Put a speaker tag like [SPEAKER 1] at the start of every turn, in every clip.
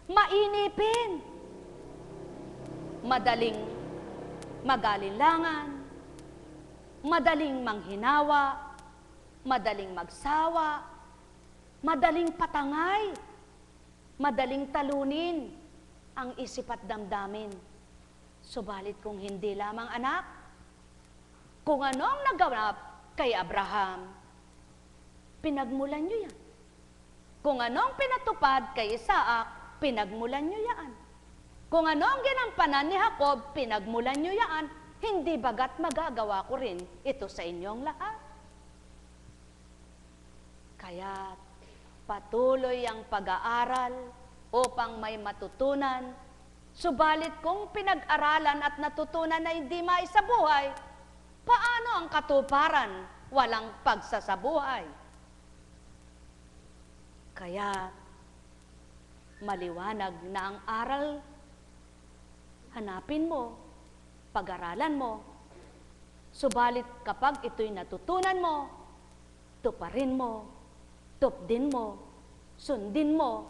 [SPEAKER 1] mainipin, madaling magalinlangan, madaling manghinawa, madaling magsawa, madaling patangay, madaling talunin ang isip at damdamin. Subalit kung hindi lamang anak, kung anong naganap kay Abraham, pinagmulan nyo yan. Kung anong pinatupad kay Isaac, pinagmulan nyo yan. Kung anong ginampanan ni Jacob, pinagmulan nyo yan. Hindi bagat magagawa ko rin ito sa inyong lahat. Kaya patuloy ang pag-aaral upang may matutunan. Subalit kung pinag-aralan at natutunan na hindi maisabuhay, paano ang katuparan walang pagsasabuhay? Kaya maliwanag na ang aral, hanapin mo, pag-aralan mo. Subalit kapag ito'y natutunan mo, tuparin mo, tupdin mo, sundin mo,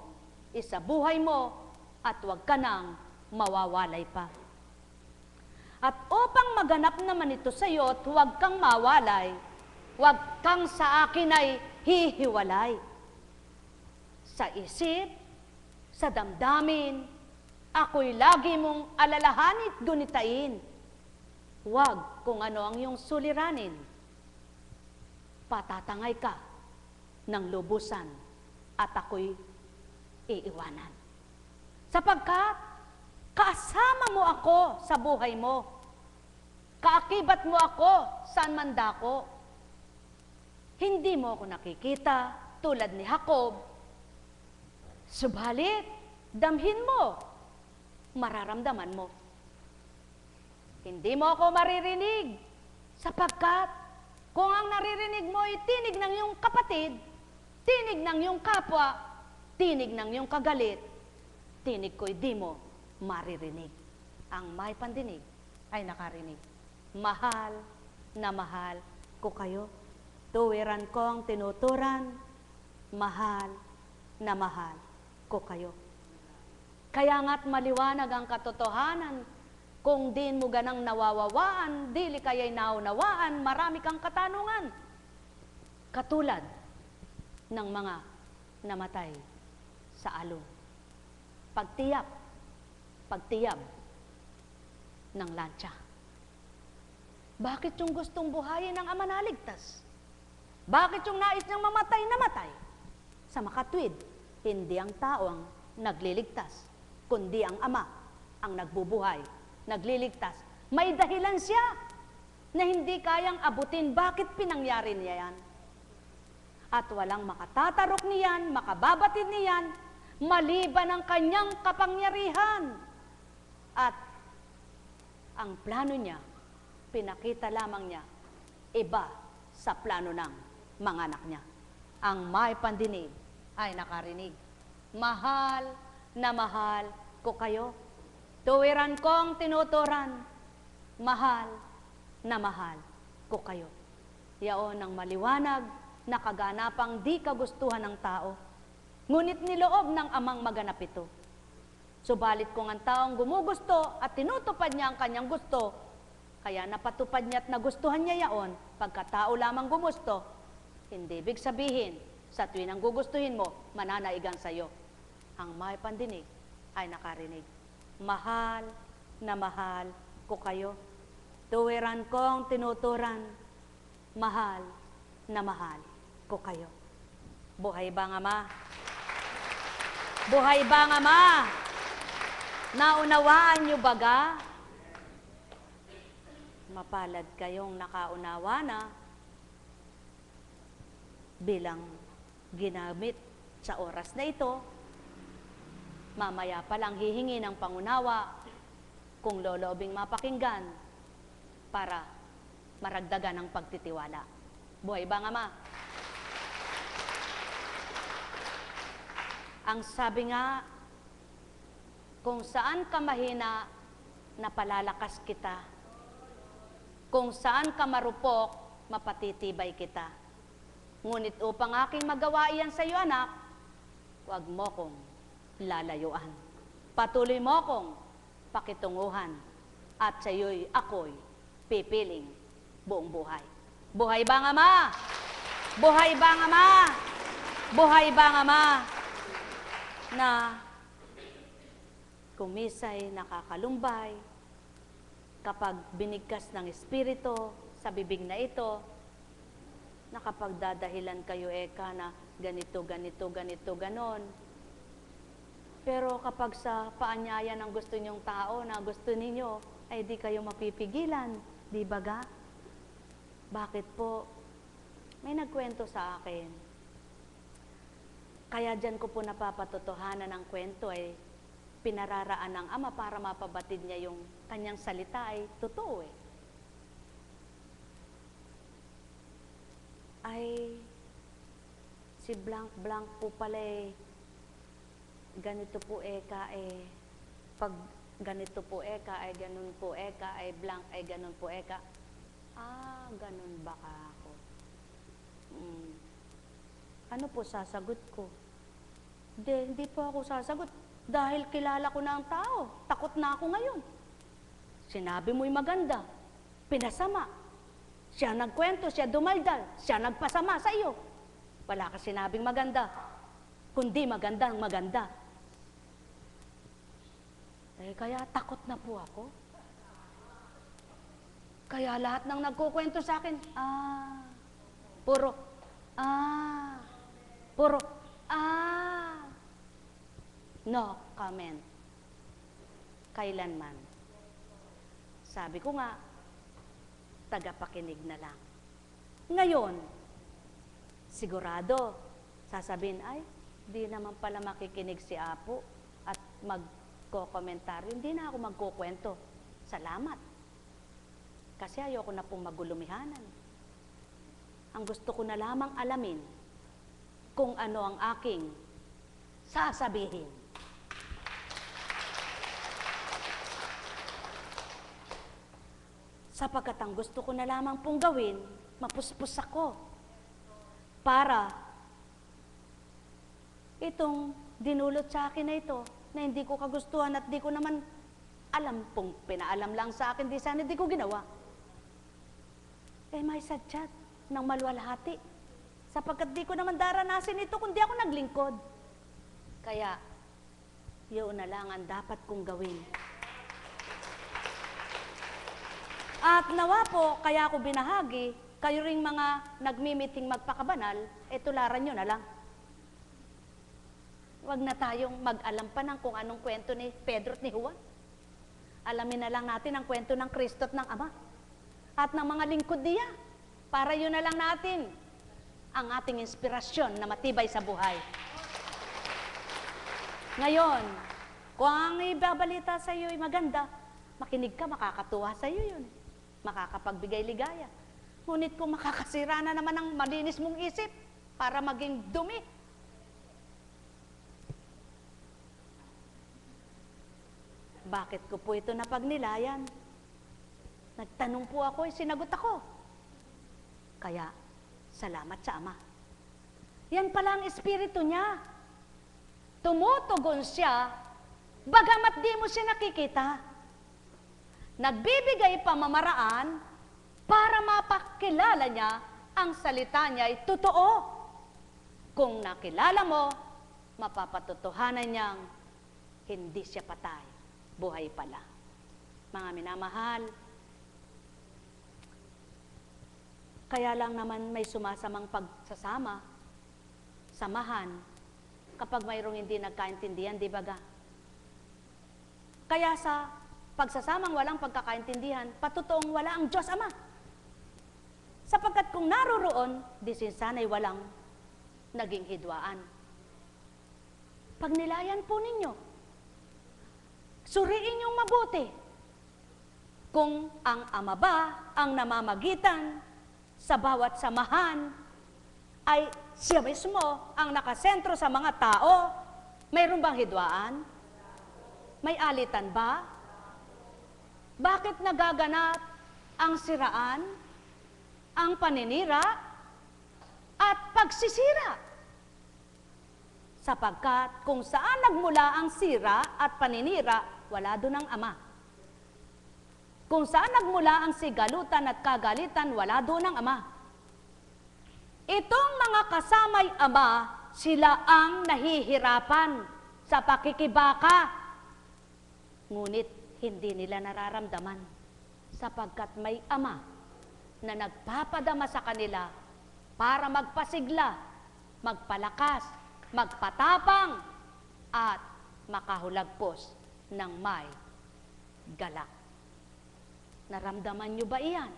[SPEAKER 1] isabuhay mo, at huwag ka nang mawawalay pa. At upang maganap naman ito sa iyo at huwag kang mawalay, huwag kang sa akin ay hihiwalay. Sa isip, sa damdamin, ako'y lagi mong alalahanit gunitain. Huwag kung ano ang iyong suliranin. Patatangay ka ng lubusan at ako'y iiwanan. Sapagkat kasama mo ako sa buhay mo. Kaakibat mo ako saan man dako. Hindi mo ako nakikita tulad ni Jacob. Subalit, damhin mo, mararamdaman mo. Hindi mo ako maririnig sapagkat kung ang naririnig mo ay tinig ng iyong kapatid, tinig ng iyong kapwa, tinig ng iyong kagalit, tinig ko'y di mo maririnig. Ang may pandinig ay nakarinig. Mahal na mahal ko kayo. Tuwiran ko ang tinuturan. Mahal na mahal ko kayo. Kaya nga't maliwanag ang katotohanan. Kung din mo ganang nawawawaan, dili kaya'y naunawaan, marami kang katanungan. Katulad ng mga namatay sa alon. Pagtiyab ng lantsa. Bakit yung gustong buhayin ng ama naligtas? Bakit yung nais niyang mamatay, namatay? Sa makatwid, hindi ang tao ang nagliligtas, kundi ang ama ang nagbubuhay, nagliligtas. May dahilan siya na hindi kayang abutin bakit pinangyari niya yan. At walang makatatarok niyan, makababatid niyan, maliban ang kanyang kapangyarihan. At ang plano niya, pinakita lamang niya, iba sa plano ng mga anak niya. Ang may pandinig ay nakarinig. Mahal na mahal ko kayo. Tuwiran kong tinuturan. Mahal na mahal ko kayo. Yaon ang maliwanag na kaganapang di kagustuhan ng tao. Ngunit niloob ng amang maganap ito. Subalit kung ang taong gumugusto at tinutupad niya ang kanyang gusto, kaya napatupad niya at nagustuhan niya yaon, pagkatao lamang gumusto, hindi ibig sabihin, sa tuwin ang gugustuhin mo, mananaigan sa iyo. Ang may pandinig ay nakarinig. Mahal na mahal ko kayo. Tuwiran kong tinuturan. Mahal na mahal ko kayo. Buhay bang Ama? Buhay bang Ama? Naunawaan niyo baga? Mapalad kayong nakaunawa na bilang ginamit sa oras na ito. Mamaya pa lang hihingi ng pangunawa kung loloobing mapakinggan para maragdagan ang pagtitiwala. Buhay bang Ama? Ang sabi nga, kung saan ka mahina, napalalakas kita. Kung saan ka marupok, mapatitibay kita. Ngunit upang aking magawa iyan sa iyo, anak, huwag mo kong lalayuan. Patuloy mo akong pakitunguhan at sa'yo'y ako'y pipiling buong buhay. Buhay ba ang Ama? Buhay ba ang Ama? Buhay ba ang Ama na kumisay nakakalumbay kapag binigkas ng Espiritu sa bibig na ito, nakapagdadahilan kayo eka na ganito, ganito, ganito, ganon. Pero kapag sa paanyaya ng gusto ninyong tao na gusto ninyo, ay di kayo mapipigilan, di ba ga? Bakit po? May nagkwento sa akin. Kaya dyan ko po napapatotohanan ng kwento ay pinararaan ng Ama para mapabatid niya yung kanyang salita ay totoo eh. Ay, si blank po pala eh, ganito po eka eh, pag ganito po eka ay ganun po eka ay blank ay ganun po eka. Ah, ganun ba ka ako? Ano po sasagot ko? Hindi po ako sasagot dahil kilala ko na ang tao. Takot na ako ngayon. Sinabi mo'y maganda, pinasama. Siya nagkwento, siya dumaldal, siya nagpasama sa iyo. Wala ka sinabing maganda, kundi magandang maganda. Eh, kaya takot na po ako. Kaya lahat ng nagkukwento sa akin, puro, no comment. Kailanman. Sabi ko nga, tagapakinig na lang. Ngayon, sigurado, sasabihin, ay, di naman pala makikinig si Apo at magko-komentaryo. Hindi na ako magkukwento. Salamat. Kasi ayoko na pong magulumihanan. Ang gusto ko na lamang alamin kung ano ang aking sasabihin. Sapagkat ang gusto ko na lamang pong gawin, mapuspos ako. Para itong dinulot sa akin na ito, na hindi ko kagustuhan at di ko naman alam pong pinaalam lang sa akin, di sana di ko ginawa. Eh may sadyat ng malwalhati. Sapagkat di ko naman daranasin ito kung di ako naglingkod. Kaya, yun na lang ang dapat kong gawin. At nawa po, kaya ako binahagi, kayo ring mga nagmimiting magpakabanal, tularan nyo na lang. Huwag na tayong mag-alam pa ng kung anong kwento ni Pedro at ni Juan. Alamin na lang natin ang kwento ng Kristo at ng Ama. At ng mga lingkod niya. Para yun na lang natin ang ating inspirasyon na matibay sa buhay. Ngayon, kung ang ibabalita sa iyo ay maganda, makinig ka, makakatuwa sa iyo yun. Makakapagbigay ligaya. Ngunit kung makakasira na naman ang malinis mong isip para maging dumi, bakit ko po ito napagnilayan? Nagtanong po ako, sinagot ako. Kaya, salamat sa Ama. Yan pala ang espiritu niya. Tumutugon siya, bagamat di mo siya nakikita. Nagbibigay pamamaraan para mapakilala niya ang salita niya ay totoo. Kung nakilala mo, mapapatotohanan niyang hindi siya patay, buhay pala. Mga minamahal, kaya lang naman may sumasamang pagsasama, samahan, kapag mayroong hindi nagkaintindihan, di ba ga? Kaya sa pagsasamang walang pagkakaintindihan, patutoong wala ang Diyos Ama. Sapagkat kung naroroon, di sana'y walang naging hidwaan. Pagnilayan po ninyo, suriin niyong mabuti kung ang Ama ba ang namamagitan sa bawat samahan ay siya mismo ang nakasentro sa mga tao. Mayroon bang hidwaan? May alitan ba? Bakit nagaganap ang siraan, ang paninira, at pagsisira? sapagkat kung saan nagmula ang sira at paninira, wala doon ang Ama. Kung saan nagmula ang sigalutan at kagalitan, wala doon ang Ama. Itong mga kasamay Ama, sila ang nahihirapan sa pakikibaka. Ngunit hindi nila nararamdaman sapagkat may Ama na nagpapadama sa kanila para magpasigla, magpalakas, magpatapang, at makahulagpos ng may galak. Naramdaman nyo ba iyan?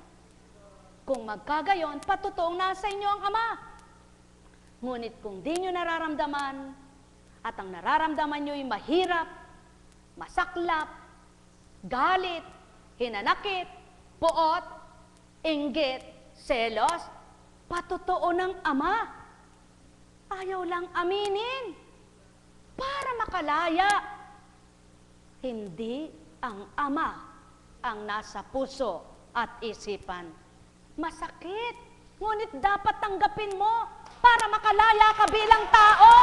[SPEAKER 1] Kung magkagayon, patutuong nasa inyo ang Ama. Ngunit kung di nyo nararamdaman, at ang nararamdaman nyo'y mahirap, masaklap, galit, hinanakit, puot, inggit, selos, patutuo ng Ama. Ayaw lang aminin para makalaya. Hindi ang Ama ang nasa puso at isipan. Masakit, ngunit dapat tanggapin mo para makalaya ka bilang tao.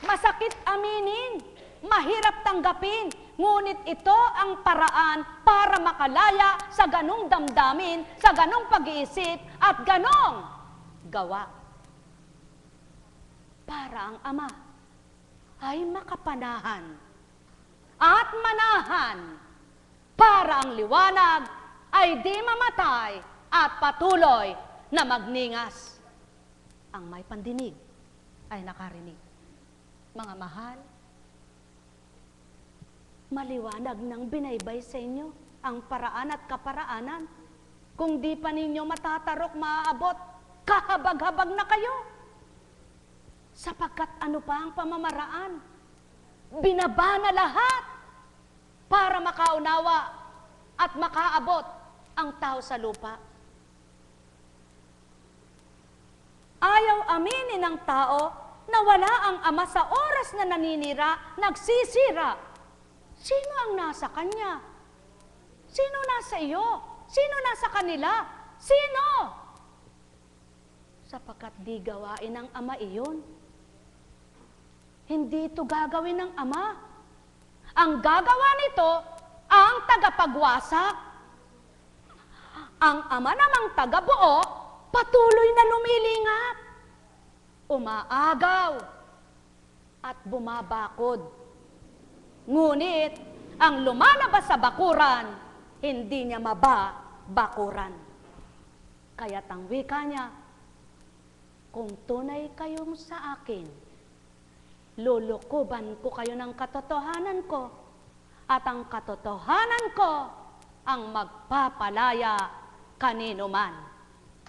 [SPEAKER 1] Masakit aminin, mahirap tanggapin, ngunit ito ang paraan para makalaya sa ganong damdamin, sa ganong pag-iisip at ganong gawa. Para ang Ama ay makapanahan at manahan, para ang liwanag ay di mamatay at patuloy na magningas. Ang may pandinig ay nakarinig. Mga mahal, maliwanag ng binaybay sa inyo ang paraan at kaparaanan. Kung di pa ninyo matatarok, maaabot, kahabag-habag na kayo. Sapagkat ano pa ang pamamaraan? Binaba na lahat para makaunawa at makaabot ang tao sa lupa. Ayaw aminin ng tao na wala ang Ama sa oras na naninira, nagsisira. Sino ang nasa kanya? Sino nasa iyo? Sino nasa kanila? Sino? Sapagkat di gawain ng Ama iyon. Hindi ito gagawin ng Ama. Ang gagawa nito, ang tagapagwasak. Ang Ama namang tagabuo, patuloy na lumilingap, umaagaw, at bumabakod. Ngunit, ang lumalabas sa bakuran, hindi niya mababakuran. Kaya't ang wika niya, kung tunay kayong sa akin, lulukuban ko kayo ng katotohanan ko, at ang katotohanan ko ang magpapalaya kanino man.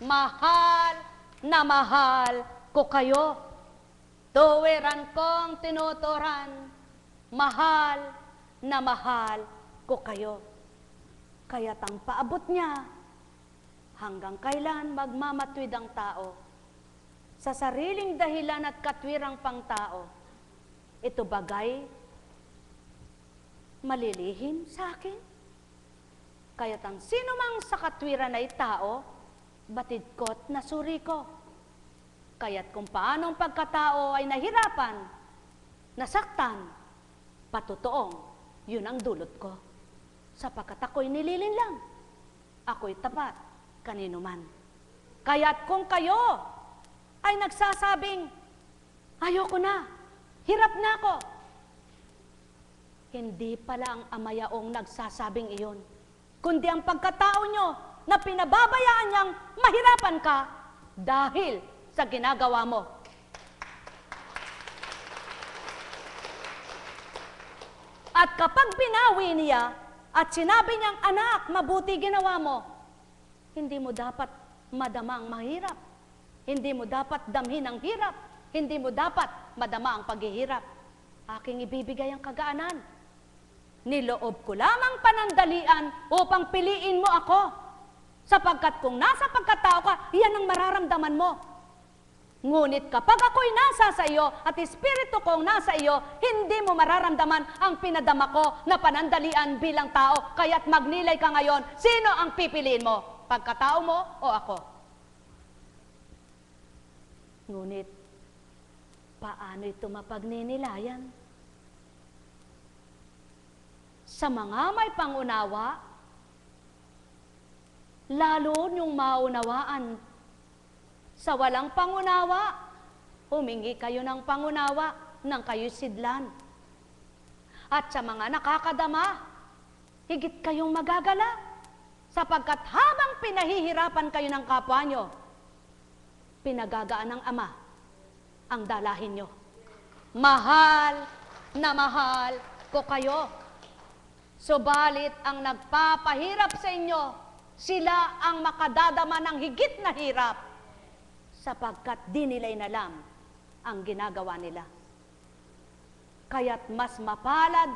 [SPEAKER 1] Mahal na mahal ko kayo, tuwiran kong tinuturan, mahal na mahal ko kayo. Kaya't ang paabot niya, hanggang kailan magmamatwid ang tao sa sariling dahilan at katwirang pangtao. Ito bagay malilihim sa akin? Kaya't ang sino mang sa katwiran ay tao, batid ko't nasuri ko. Kaya't kung paanong pagkatao ay nahirapan, nasaktan, patutoong, yun ang dulot ko. Sapagkat ako'y nililinlang, ako'y tapat, kanino man. Kaya't kung kayo ay nagsasabing, ayoko na, hirap na ako, hindi pala ang Ama yaong nagsasabing iyon, kundi ang pagkatao nyo na pinababayaan niyang mahirapan ka dahil sa ginagawa mo. At kapag binawi niya at sinabi niyang, anak, mabuti ginawa mo, hindi mo dapat madama ang mahirap. Hindi mo dapat damhin ang hirap. Hindi mo dapat madama ang paghihirap. Aking ibibigay ang kagaanan. Niloob ko lamang panandalian upang piliin mo ako. Sapagkat kung nasa pagkatao ka, iyan ang mararamdaman mo. Ngunit kapag ako'y nasa sa iyo at espiritu kong nasa iyo, hindi mo mararamdaman ang pinadama ko na panandalian bilang tao. Kaya't magnilay ka ngayon, sino ang pipiliin mo? Pagkatao mo o ako? Ngunit Paano ito mapagninilayan? Sa mga may pangunawa, lalo niyong maunawaan. Sa walang pangunawa, humingi kayo ng pangunawa nang kayo'y sidlan. At sa mga nakakadama, higit kayong magagala, sapagkat habang pinahihirapan kayo ng kapwa nyo, pinagagaan ng Ama ang dalahin nyo. Mahal na mahal ko kayo. Subalit ang nagpapahirap sa inyo, sila ang makadadama ng higit na hirap, sapagkat di nila inalam ang ginagawa nila. Kaya't mas mapalad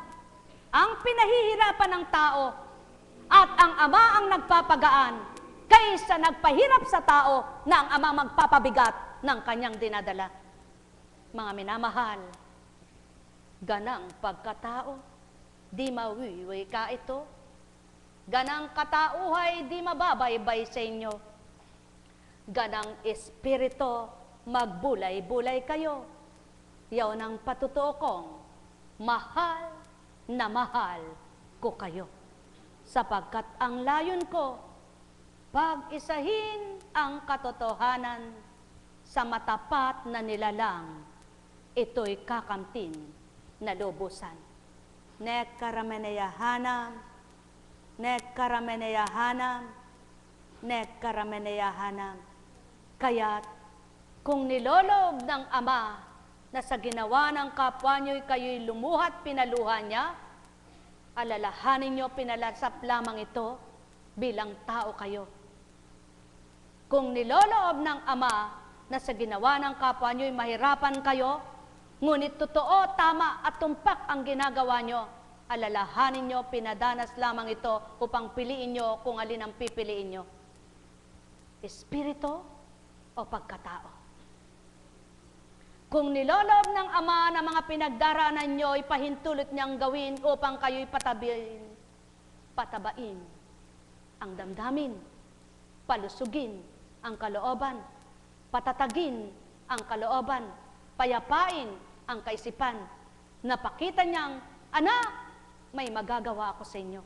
[SPEAKER 1] ang pinahihirapan ng tao at ang Ama ang nagpapagaan kaysa nagpahirap sa tao na ang Ama magpapabigat ng kanyang dinadala. Mga minamahal, ganang pagkatao, di mawiwi ka ito. Ganang katauhay, di mababaybay sa inyo. Ganang espiritu, magbulay-bulay kayo. Yaw ng patutuo kong, mahal na mahal ko kayo. Sapagkat ang layon ko, pag-isahin ang katotohanan sa matapat na nilalang, ito'y kakamtin na lubusan. Nek karameneyahanam, nek karameneyahanam, nek karameneyahanam. Kaya't kung nilolob ng Ama na sa ginawa ng kapwa nyo'y kayo'y lumuhat pinaluha niya, alalahanin nyo pinalasap lamang ito bilang tao kayo. Kung niloloob ng Ama na sa ginawa ng kapwa nyo'y mahirapan kayo, ngunit totoo, tama at tumpak ang ginagawa nyo, alalahanin nyo, pinadanas lamang ito upang piliin nyo kung alin ang pipiliin nyo. Espiritu o pagkatao. Kung nilolob ng Ama na mga pinagdaraanan nyo, ipahintulot niyang gawin upang kayo'y patabain ang damdamin, palusugin ang kalooban, patatagin ang kalooban, payapain ang kaisipan, napakita niyang, anak, may magagawa ako sa inyo.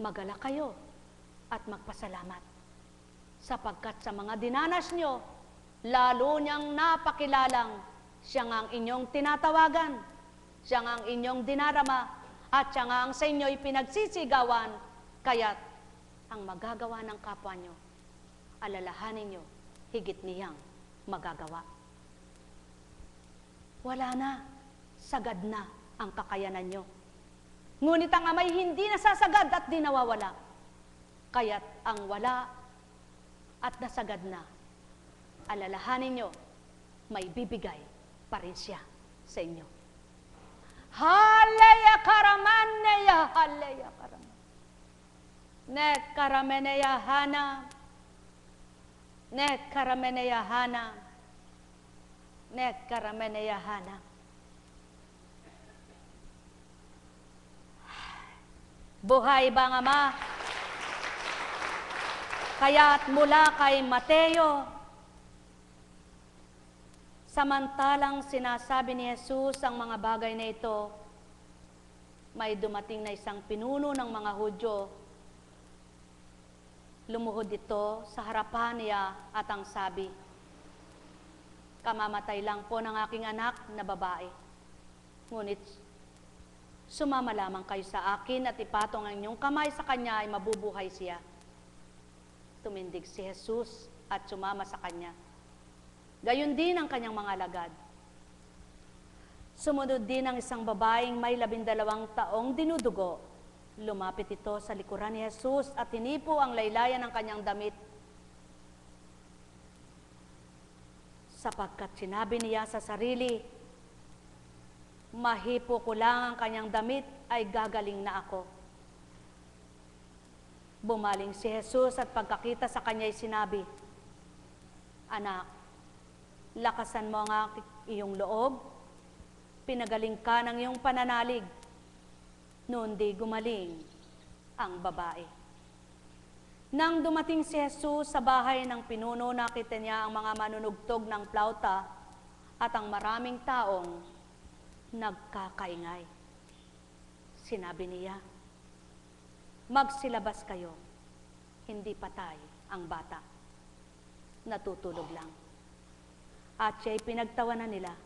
[SPEAKER 1] Magala kayo at magpasalamat, sapagkat sa mga dinanas nyo, lalo niyang napakilalang siya nga ang inyong tinatawagan, siya nga ang inyong dinarama, at siya nga ang sa inyo'y pinagsisigawan, kaya't ang magagawa ng kapwa nyo, alalahanin nyo, higit niyang magagawa. Wala na, sagad na ang kakayanan nyo. Ngunit ang Ama'y hindi nasasagad at di nawawala. Kaya't ang wala at nasagad na, alalahanin nyo, may bibigay pa rin siya sa inyo. Haleya karamaneya, haleya karaman. Nek karameneya hana, nek karameneya hana, nek karameneya hana. Buhay bang Ama? Kaya't mula kay Mateo, samantalang sinasabi ni Jesus ang mga bagay na ito, may dumating na isang pinuno ng mga Hudyo. Lumuhod ito sa harapan niya at ang sabi, kamamatay lang po ng aking anak na babae. Ngunit sumama lamang kayo sa akin at ipatong ang inyong kamay sa kanya ay mabubuhay siya. Tumindig si Jesus at sumama sa kanya. Gayon din ang kanyang mga alagad. Sumunod din ang isang babaeng may 12 taong dinudugo. Lumapit ito sa likuran ni Jesus at hinipo ang laylayan ng kanyang damit. Sapagkat sinabi niya sa sarili, mahipo ko lang ang kanyang damit ay gagaling na ako. Bumaling si Jesus at pagkakita sa kanya'y sinabi, anak, lakasan mo ang iyong loob, pinagaling ka ng iyong pananalig. Noon di gumaling ang babae. Nang dumating si Jesus sa bahay ng pinuno, nakita niya ang mga manunugtog ng plauta at ang maraming taong nagkakaingay. Sinabi niya, magsilabas kayo, hindi patay ang bata, natutulog lang. At siya'y pinagtawanan nila.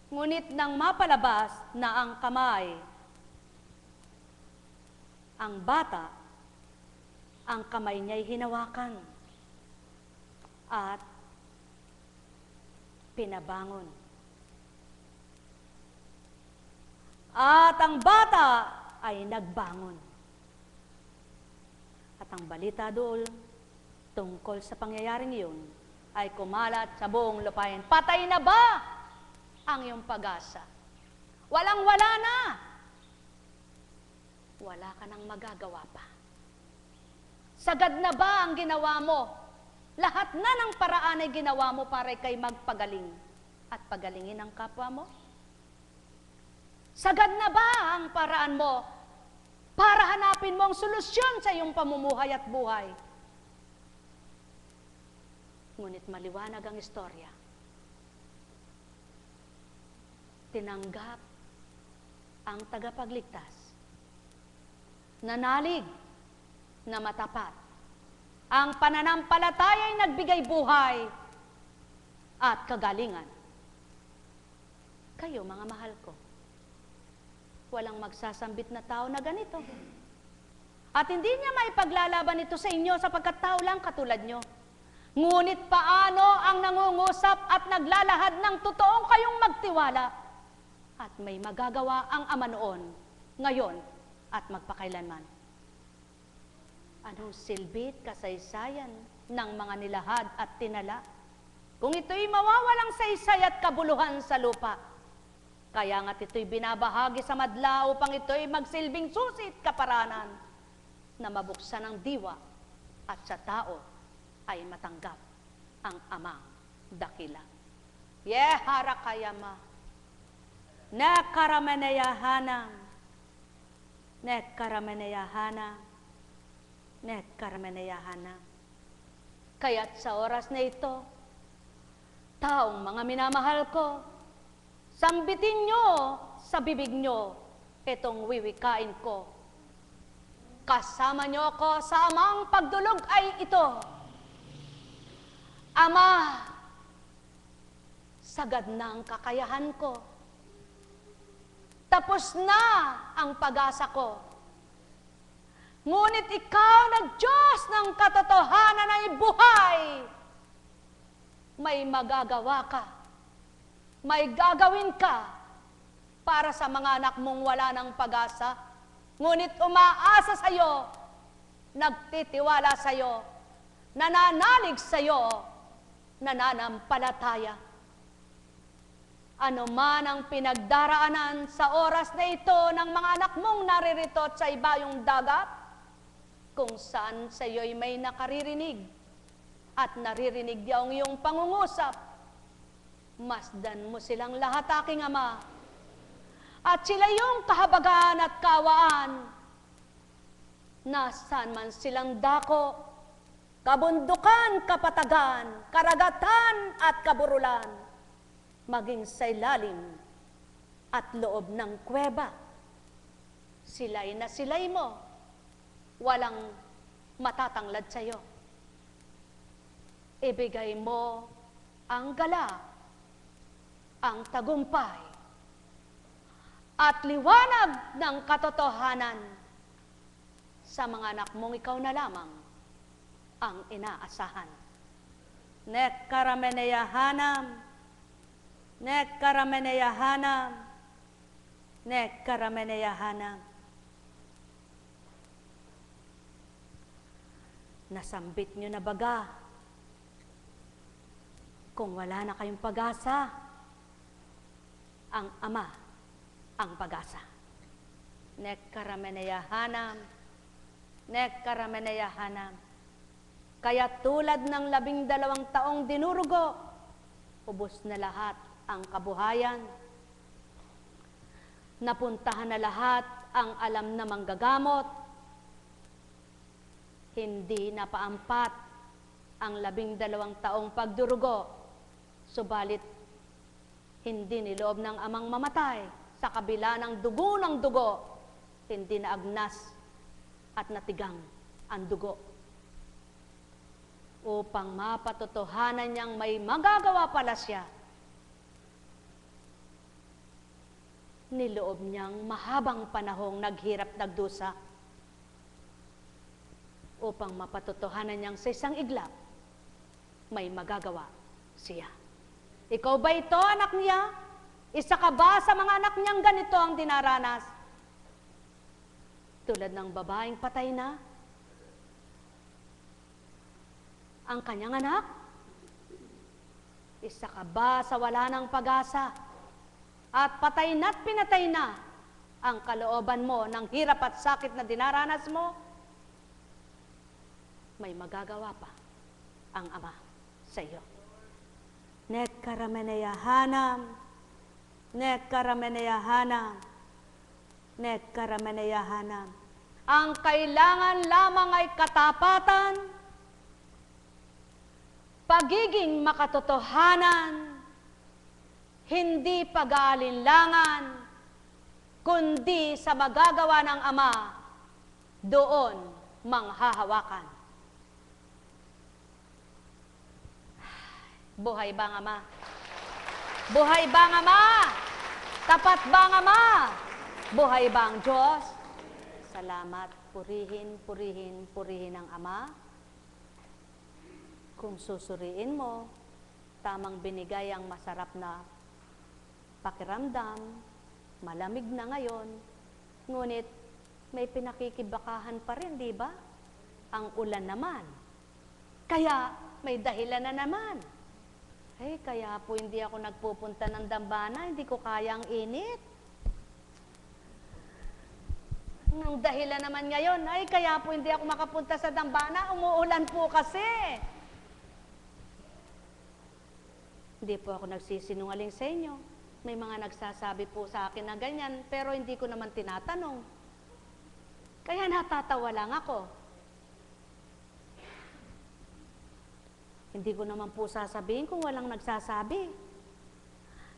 [SPEAKER 1] Ngunit nang mapalabas na ang kamay, ang bata, ang kamay niya'y hinawakan at pinabangon. At ang bata ay nagbangon. At ang balita doon tungkol sa pangyayaring iyon ay kumalat sa buong lupain. Patay na ba ang iyong pag-asa? Walang-wala na. Wala ka nang magagawa pa. Sagad na ba ang ginawa mo? Lahat na ng paraan ay ginawa mo para kay magpagaling at pagalingin ang kapwa mo? Sagad na ba ang paraan mo para hanapin mo ang solusyon sa iyong pamumuhay at buhay? Ngunit maliwanag ang istorya. Tinanggap ang tagapagligtas. Nanalig na matapat. Ang pananampalataya ay nagbigay buhay at kagalingan. Kayo, mga mahal ko, walang magsasambit na tao na ganito. At hindi niya maipaglalaban ito sa inyo sapagkat tao lang katulad nyo. Ngunit paano ang nangungusap at naglalahad ng totoong kayong magtiwala at may magagawa ang Ama noon, ngayon at magpakailanman. Anong silbit kasaysayan ng mga nilahad at tinala? Kung ito'y mawawalang saysay at kabuluhan sa lupa, kaya nga't ito'y binabahagi sa madla upang ito'y magsilbing susi at kaparanan na mabuksan ang diwa at sa tao ay matanggap ang Amang dakila. Harakayama, nekarameneyahanam, nekarameneyahanam, nekarameneyahanam. Kaya't sa oras na ito, taong mga minamahal ko, sambitin nyo sa bibig nyo itong wiwikain ko. Kasama nyo ako sa amang pagdulog ay ito. Ama, sagad na ang kakayahan ko. Tapos na ang pag-asa ko. Ngunit ikaw na Diyos ng katotohanan ay buhay. May magagawa ka. May gagawin ka para sa mga anak mong wala ng pag-asa. Ngunit umaasa sa iyo, nagtitiwala sa iyo, nananalig sa iyo, nananampalataya. Ano man ang pinagdaraanan sa oras na ito ng mga anak mong naririto sa ibayong dagat, kung saan sa iyo'y may nakaririnig at naririnig ang iyong pangungusap, masdan mo silang lahat, aking Ama, at sila yung kahabagan at kawaan, nasaan man silang dako, kabundukan, kapatagan, karagatan at kaburulan, maging sa ilalim at loob ng kuweba, sila'y na sila'y mo, walang matatanglad sa iyo. Ibigay mo ang gala, ang tagumpay, at liwanag ng katotohanan sa mga anak mong ikaw na lamang ang inaasahan. Nekarameneyahanam, nekarameneyahanam, nekarameneyahanam. Nasambit nyo na baga kung wala na kayong pag-asa? Ang Ama ang pag-asa. Nekarameneyahanam, nekarameneyahanam. Kaya tulad ng 12 taong dinurugo, ubos na lahat ang kabuhayan. Napuntahan na lahat ang alam na manggagamot. Hindi napaampat ang 12 taong pagdurugo, subalit hindi niloob ng amang mamatay sa kabila ng dugo, hindi naagnas at natigang ang dugo. Upang mapatotohanan niyang may magagawa pala siya, niloob niyang mahabang panahong naghirap nagdusa upang mapatotohanan niyang sa isang iglap, may magagawa siya. Ikaw ba ito, anak niya? Isa ka ba sa mga anak niyang ganito ang dinaranas? Tulad ng babaeng patay na, ang kanyang anak? Isa ka ba sa wala ng pag-asa? At patay na't pinatay na ang kalooban mo ng hirap at sakit na dinaranas mo? May magagawa pa ang Ama sa iyo. Nek karameneyahanam, nek karameneyahanam, nek karameneyahanam. Ang kailangan lamang ay katapatan, pagiging makatotohanan, hindi pag-aalinlangan, kundi sa magagawa ng Ama, doon manghahawakan. Buhay ba ang Ama? Buhay ba ang Ama? Tapat ba ang Ama? Buhay ba ang Diyos? Salamat, purihin, purihin, purihin ang Ama. Kung susuriin mo, tamang binigay ang masarap na pakiramdam, malamig na ngayon, ngunit may pinakikibakahan pa rin, di ba? Ang ulan naman. Kaya may dahilan na naman. Kaya po hindi ako nagpupunta ng dambana, hindi ko kaya ang init. Ang dahilan naman ngayon, kaya po hindi ako makapunta sa dambana, umuulan po kasi. Hindi po ako nagsisinungaling sa inyo. May mga nagsasabi po sa akin na ganyan, pero hindi ko naman tinatanong. Kaya natatawa lang ako. Hindi ko naman po sasabihin kung walang nagsasabi.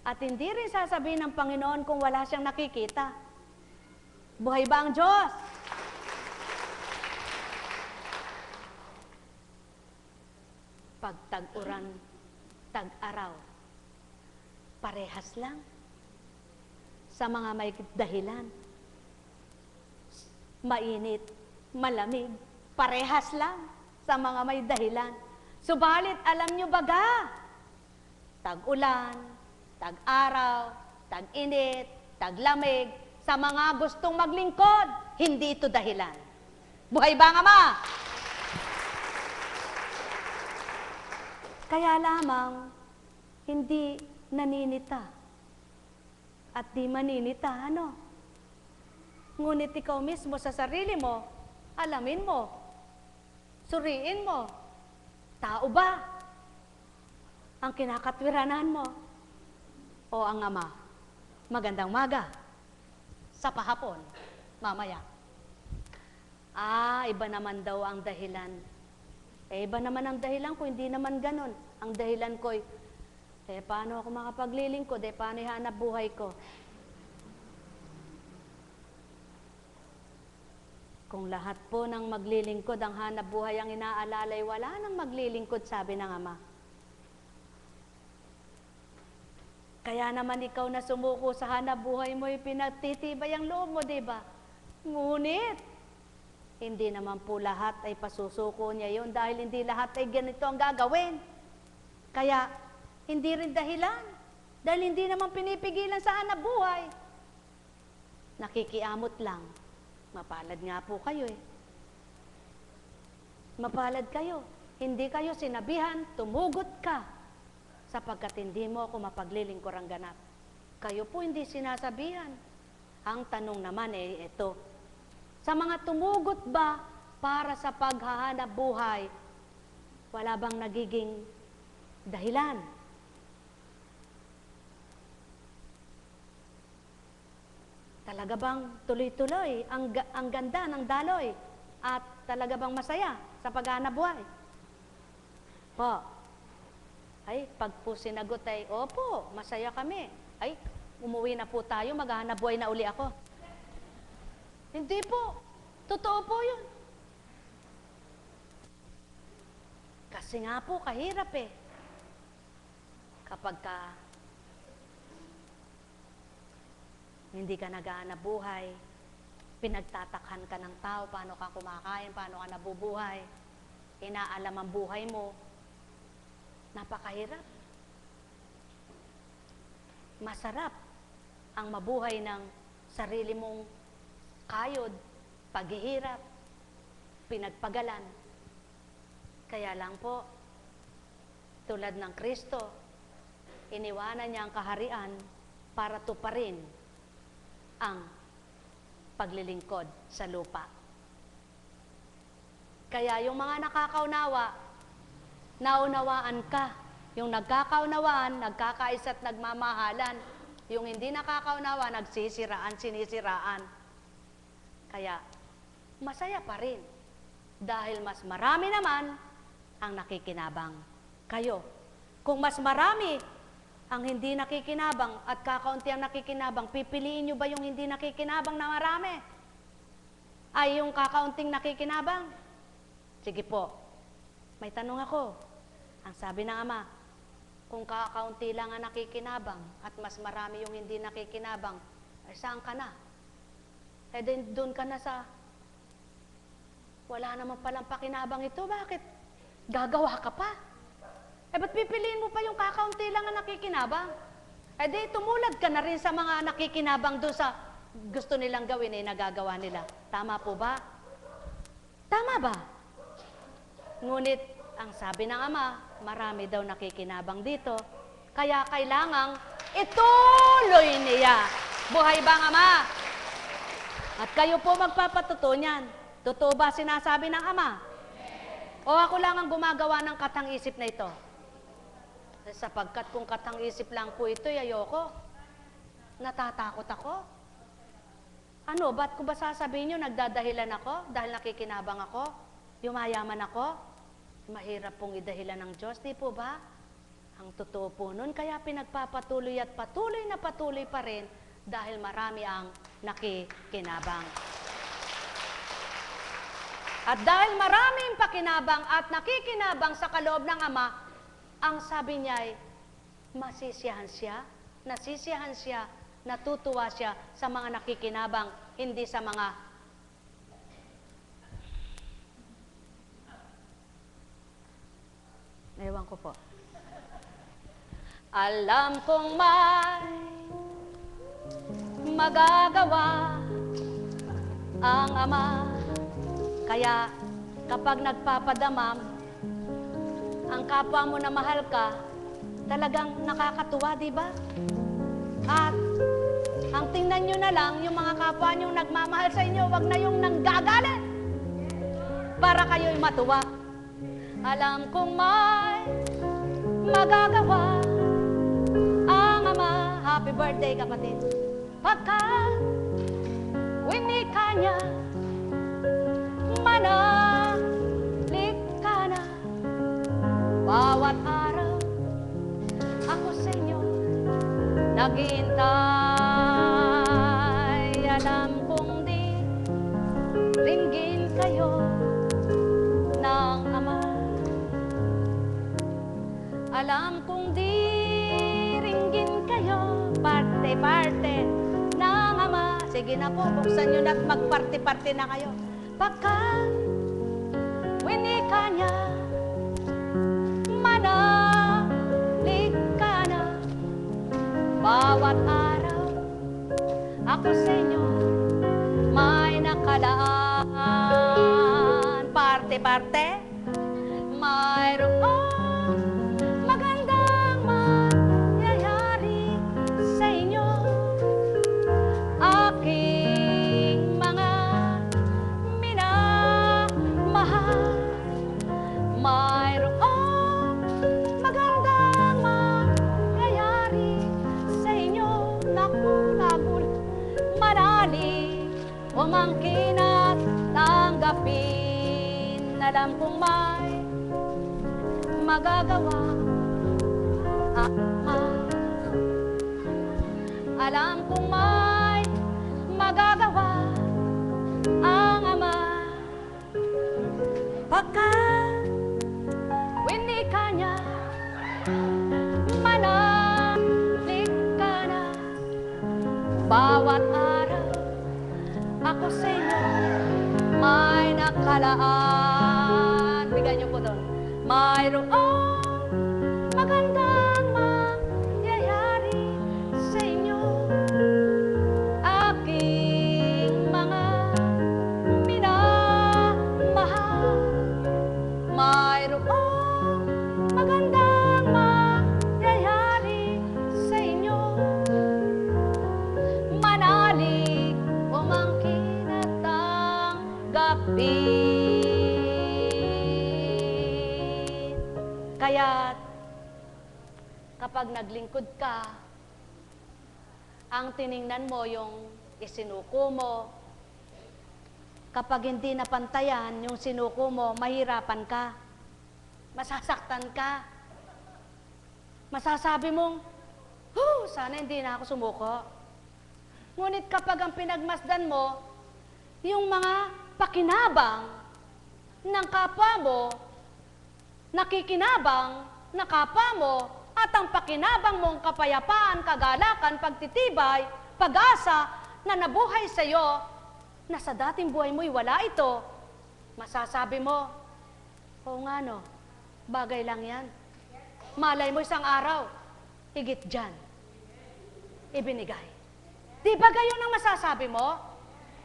[SPEAKER 1] At hindi rin sasabihin ng Panginoon kung wala siyang nakikita. Buhay ba ang Diyos? Pag tag-uran, tag-araw, parehas lang. Sa mga may dahilan. Mainit, malamig, parehas lang sa mga may dahilan. Subalit, alam nyo baga, tag-ulan, tag-araw, tag-init, tag-lamig, sa mga gustong maglingkod, hindi ito dahilan. Buhay ba ang Ama? Kaya lamang, hindi naninita. At di maninita, ano? Ngunit ikaw mismo sa sarili mo, alamin mo, suriin mo, tao ba ang kinakatwiranan mo? O ang Ama? Magandang maga. Sa pahapon, mamaya. Iba naman daw ang dahilan. Iba naman ang dahilan ko, hindi naman ganon. Ang dahilan ko, paano ako makapaglilingkod? Paano ihanap buhay ko? Kung lahat po ng maglilingkod, ang hanap buhay ang inaalalay, wala nang maglilingkod, sabi ng Ama. Kaya naman ikaw na sumuko sa hanap buhay mo, pinagtitibay ang loob mo, diba? Ngunit, hindi naman po lahat ay pasusuko niya yun dahil hindi lahat ay ganito ang gagawin. Kaya, hindi rin dahilan. Dahil hindi naman pinipigilan sa hanap buhay. Nakikiamot lang. Mapalad nga po kayo Mapalad kayo. Hindi kayo sinabihan, tumugot ka. Sapagkat hindi mo ako mapaglilingkurang ganap. Kayo po hindi sinasabihan. Ang tanong naman ito. Sa mga tumugot ba para sa paghahanap buhay, wala bang nagiging dahilan? Talaga bang tuloy-tuloy ang ganda ng daloy? At talaga bang masaya sa paghahanap buhay? Po. Ay, pag po sinagot ay, opo, masaya kami. Ay, umuwi na po tayo, maghahanap buhay na uli ako. Hindi po. Totoo po yun. Kasi nga po, kahirap eh. Kapag hindi ka naghahanap buhay, pinagtatakhan ka ng tao, paano ka kumakain, paano ka nabubuhay, inaalam ang buhay mo, napakahirap. Masarap ang mabuhay ng sarili mong kayod, paghihirap, pinagpagalan. Kaya lang po, tulad ng Kristo, iniwanan niya ang kaharian para tuparin ang paglilingkod sa lupa. Kaya yung mga nakakaunawa, naunawaan ka. Yung nagkakaunawaan, nagkakaisa at nagmamahalan. Yung hindi nakakaunawa, nagsisiraan, sinisiraan. Kaya, masaya pa rin. Dahil mas marami naman ang nakikinabang. Kayo, kung mas marami ang hindi nakikinabang at kakaunti ang nakikinabang, pipiliin nyo ba yung hindi nakikinabang na marami? Ay yung kakaunting nakikinabang? Sige po, may tanong ako. Ang sabi ng Ama, kung kakaunti lang ang nakikinabang at mas marami yung hindi nakikinabang, ay saan ka na? Eh doon ka na sa, wala naman palang pakinabang ito, bakit? Gagawa ka pa? Eh ba't pipiliin mo pa yung kakaunti lang ang nakikinabang? Eh di tumulad ka na rin sa mga nakikinabang doon sa gusto nilang gawin eh, nagagawa nila. Tama po ba? Tama ba? Ngunit, ang sabi ng Ama, marami daw nakikinabang dito, kaya kailangang ituloy niya. Buhay bang Ama? At kayo po magpapatuto niyan. Totoo ba sinasabi ng Ama? O ako lang ang gumagawa ng katang-isip na ito? Sapagkat kung katang-isip lang po ito, ayoko. Natatakot ako. Ano, ba't ko ba sasabihin nyo, nagdadahilan ako dahil nakikinabang ako? Yumayaman ako? Mahirap pong idahilan ng Diyos, di po ba? Ang totoo po nun, kaya pinagpapatuloy at patuloy na patuloy pa rin dahil marami ang nakikinabang. At dahil maraming pakinabang at nakikinabang sa kaloob ng Ama, ang sabi niya ay masisiyahan siya, nasisiyahan siya, natutuwa siya sa mga nakikinabang, hindi sa mga ewan ko po. Alam kong may magagawa ang Ama. Kaya kapag nagpapadamam, ang kapwa mo na mahal ka, talagang nakakatuwa, di ba? At ang tingnan nyo na lang, yung mga kapwa nyo nagmamahal sa inyo, wag na yung nanggagalit para kayo'y matuwa. Alam kong may magagawa ang Ama. Happy birthday, kapatid. Pagka winika niya, manalig ka na. Bawat araw ako sa inyo naghihintay. Alam kong di ringgin kayo ng Ama. Alam kong di ringgin kayo, parte-parte ng Ama. Sige na po, buksan nyo na at magparte-parte na kayo. Pagka winika niya, manalig ka na. Bawat araw ako sa inyo may nakalaan. Parte-parte, mayroong magandang mangyayari sa inyo. Aking mga minamahal, mayroong magandang mangyayari sa inyo. Naku, manalig, umangkin at tanggap tanggapin. Alam kong may magagawa. Alam kong may magagawa ang Ama. Pagkat winika niya, manalik ka na. Bawat araw ako sa inyo may nakalaan. Bigyan niyo po doon. Mayroong magandang mangyayari sa inyo, aking mga minamahal. Mayroong magandang mangyayari sa inyo, manalig o mangkin at tanggapin. Kaya't kapag naglingkod ka, ang tiningnan mo yung isinuko mo. Kapag hindi napantayan yung sinuko mo, mahirapan ka. Masasaktan ka. Masasabi mong, sana hindi na ako sumuko. Ngunit kapag ang pinagmasdan mo, yung mga pakinabang ng kapwa mo, nakikinabang na kapwa mo, at ang pakinabang mong kapayapaan, kagalakan, pagtitibay, pag-asa na nabuhay sa iyo, na sa dating buhay mo'y wala ito, masasabi mo, oo nga no, bagay lang yan. Malay mo isang araw, higit dyan, ibinigay. Di ba gayon ang masasabi mo?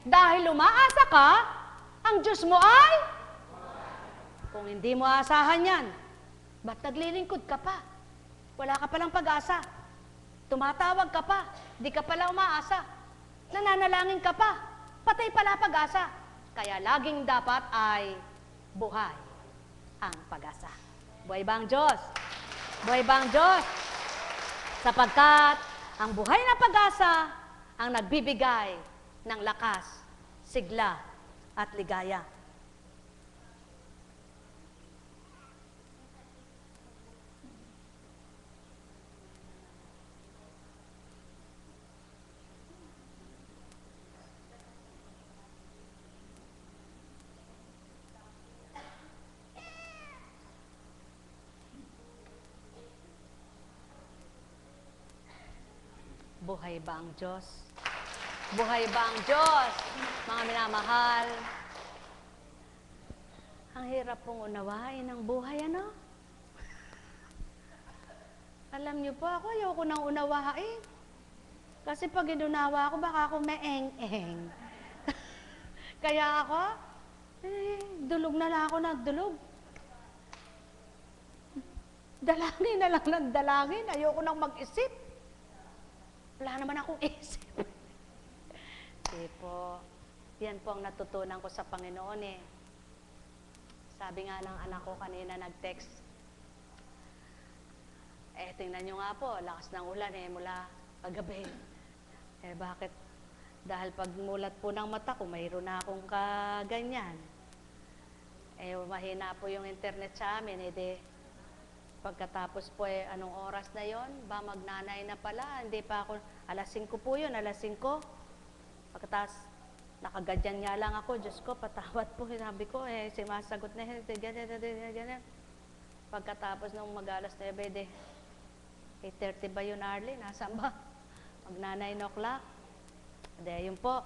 [SPEAKER 1] Dahil umaasa ka, ang Diyos mo ay, kung hindi mo asahan yan, ba't naglilingkod ka pa? Wala ka palang pag-asa. Tumatawag ka pa, di ka pala umaasa. Nananalangin ka pa, patay pala pag-asa. Kaya laging dapat ay buhay ang pag-asa. Buhay ba ang Diyos? Buhay ba ang Diyos? Sapagkat ang buhay na pag-asa ang nagbibigay ng lakas, sigla, at ligaya. Buhay ba ang Diyos? Buhay ba ang Diyos? Mga minamahal, ang hirap pong unawain ang buhay, ano? Alam niyo po, ako ayoko nang unawain. Kasi pag inunawa ako, baka ako meeng-eng. Kaya ako, dulog na lang ako nagdulog. Dalangin na lang ng dalangin. Ayoko nang mag-isip. Wala naman akong isip. Di po. Yan po ang natutunan ko sa Panginoon eh. Sabi nga ng anak ko kanina nag-text, tingnan nyo nga po, lakas ng ulan eh, mula paggabi. Bakit? Dahil pag mulat po ng mata ko, mayroon na akong kaganyan. Mahina po yung internet sa amin, pagkatapos po anong oras na yon? Ba magnanay na pala, hindi pa ako, alas 5 po yun, alas 5. Pagkatapos, nakagadyan nga lang ako, Diyos ko, patawad po, sabi ko, sumasagot na, ganyan. Pagkatapos nung mag-alas 9, 8:30 ba yun, Arlie? Nasaan ba? Magna 9 o'clock. Yun po,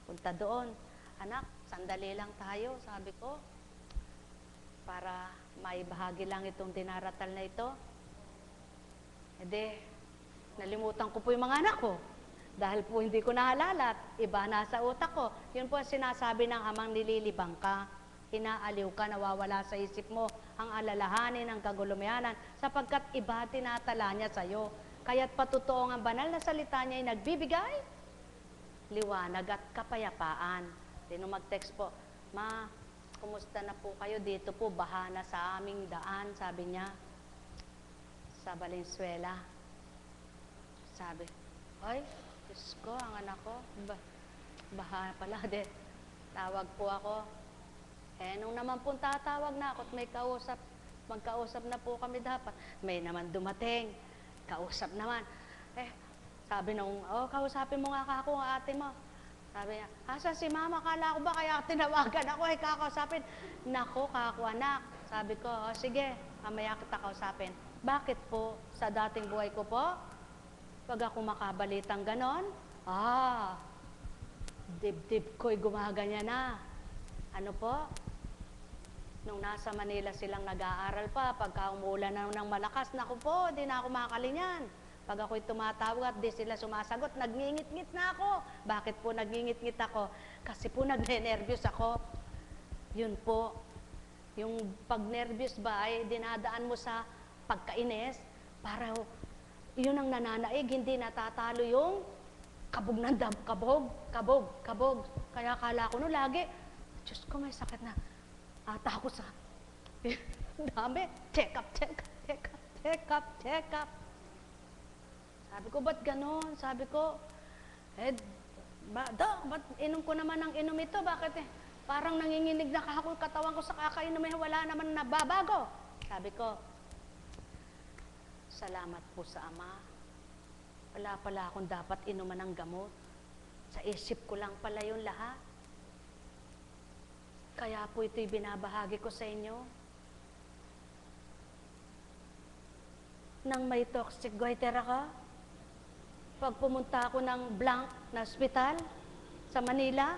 [SPEAKER 1] punta doon. Anak, sandali lang tayo, sabi ko, para may bahagi lang itong dinaratal na ito. Nalimutan ko po yung mga anak ko. Dahil po hindi ko nahalala at iba nasa utak ko. Yun po ang sinasabi ng amang nililibang ka. Inaaliw ka, nawawala sa isip mo ang alalahanin, ang kagulumianan, sapagkat iba tinatala niya sa'yo. Kaya't patotoo ang banal na salita niya ay nagbibigay liwanag at kapayapaan. Sino mag-text po, Ma, kumusta na po kayo? Dito po, baha na sa aming daan, sabi niya, sa Valenzuela. Sabi, ay, Diyos ko, ang anak ko, baha pala din. Tawag po ako, Nung naman pong tatawag na ako at may kausap, magkausap na po kami dapat, may naman dumating, kausap naman. Sabi nung, kausapin mo nga ako ang ate mo. Sabi niya, asa si mama, kala ko ba kaya tinawagan ako, kakausapin. Nako, kako anak. Sabi ko, sige, mamaya kita kausapin. Bakit po? Sa dating buhay ko po, pag ako makabalitang ganon, dibdib ko'y gumaganyan na. Ano po? Nung nasa Manila silang nag-aaral pa, pagka umulan na ng malakas, naku po, di na ako makakalinyan. Pag ako'y tumatawag at di sila sumasagot, nagngingit-ngit na ako. Bakit po nagngingit-ngit ako? Kasi po nagne-nervyos ako. Yun po, yung pag-nervyos ba ay dinadaan mo sa pagkainis para yun ang nananaig, hindi natatalo yung kabog ng kabog. Kaya akala ko no lagi, Diyos ko may sakit na. Ata ako sa dami, check up. Sabi ko, ba't ganon? Sabi ko, ba't inom ko naman ng inom ito? Bakit parang nanginginig na ako katawan ko sa kakainom wala naman nababago. Sabi ko, salamat po sa Ama. Wala pala akong dapat inuman ng gamot. Sa isip ko lang pala yung lahat. Kaya po ito'y binabahagi ko sa inyo. Nang may toxic goiter ako, pag pumunta ako ng blank na ospital sa Manila,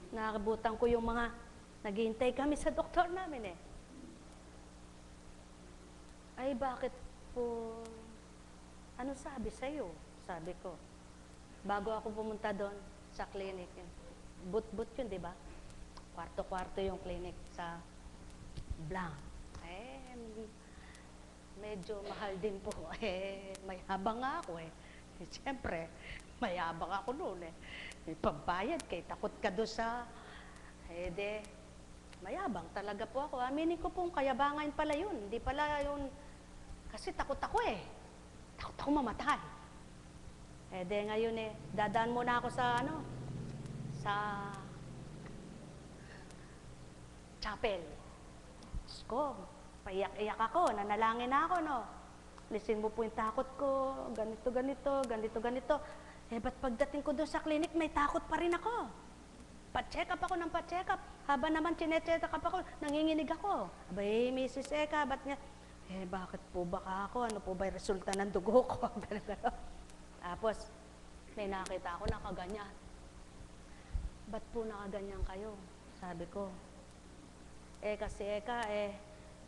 [SPEAKER 1] nakabutan ko yung mga naghihintay kami sa doktor namin Ay, bakit po, ano sabi sa'yo? Sabi ko, bago ako pumunta doon sa clinic, but yun, di ba? Kwarto-kwarto yung clinic sa blank. Medyo mahal din po. Mayabang nga ako Siyempre, mayabang ako noon May pambayad kay takot ka doon sa, mayabang talaga po ako. Aminin ko pong kayabangan pala yun. Hindi pala yun, kasi takot ako Takot ako mamatay. Ngayon dadaan muna ako sa sa chapel. Diyos ko, paiyak-iyak ako, nanalangin na ako, Lisin mo po yung takot ko, ganito. Ba't pagdating ko doon sa clinic, may takot pa rin ako. Pa-check up ako ng pa-check up. Haba naman chinecheck up ako, nanginginig ako. Abay, Mrs. Eka, ba't nga? Bakit po baka ako? Ano po ba yung resulta ng dugo ko? Tapos, may nakita ako nakaganyan. Ba't po nakaganyan kayo? Sabi ko. Kasi Eka,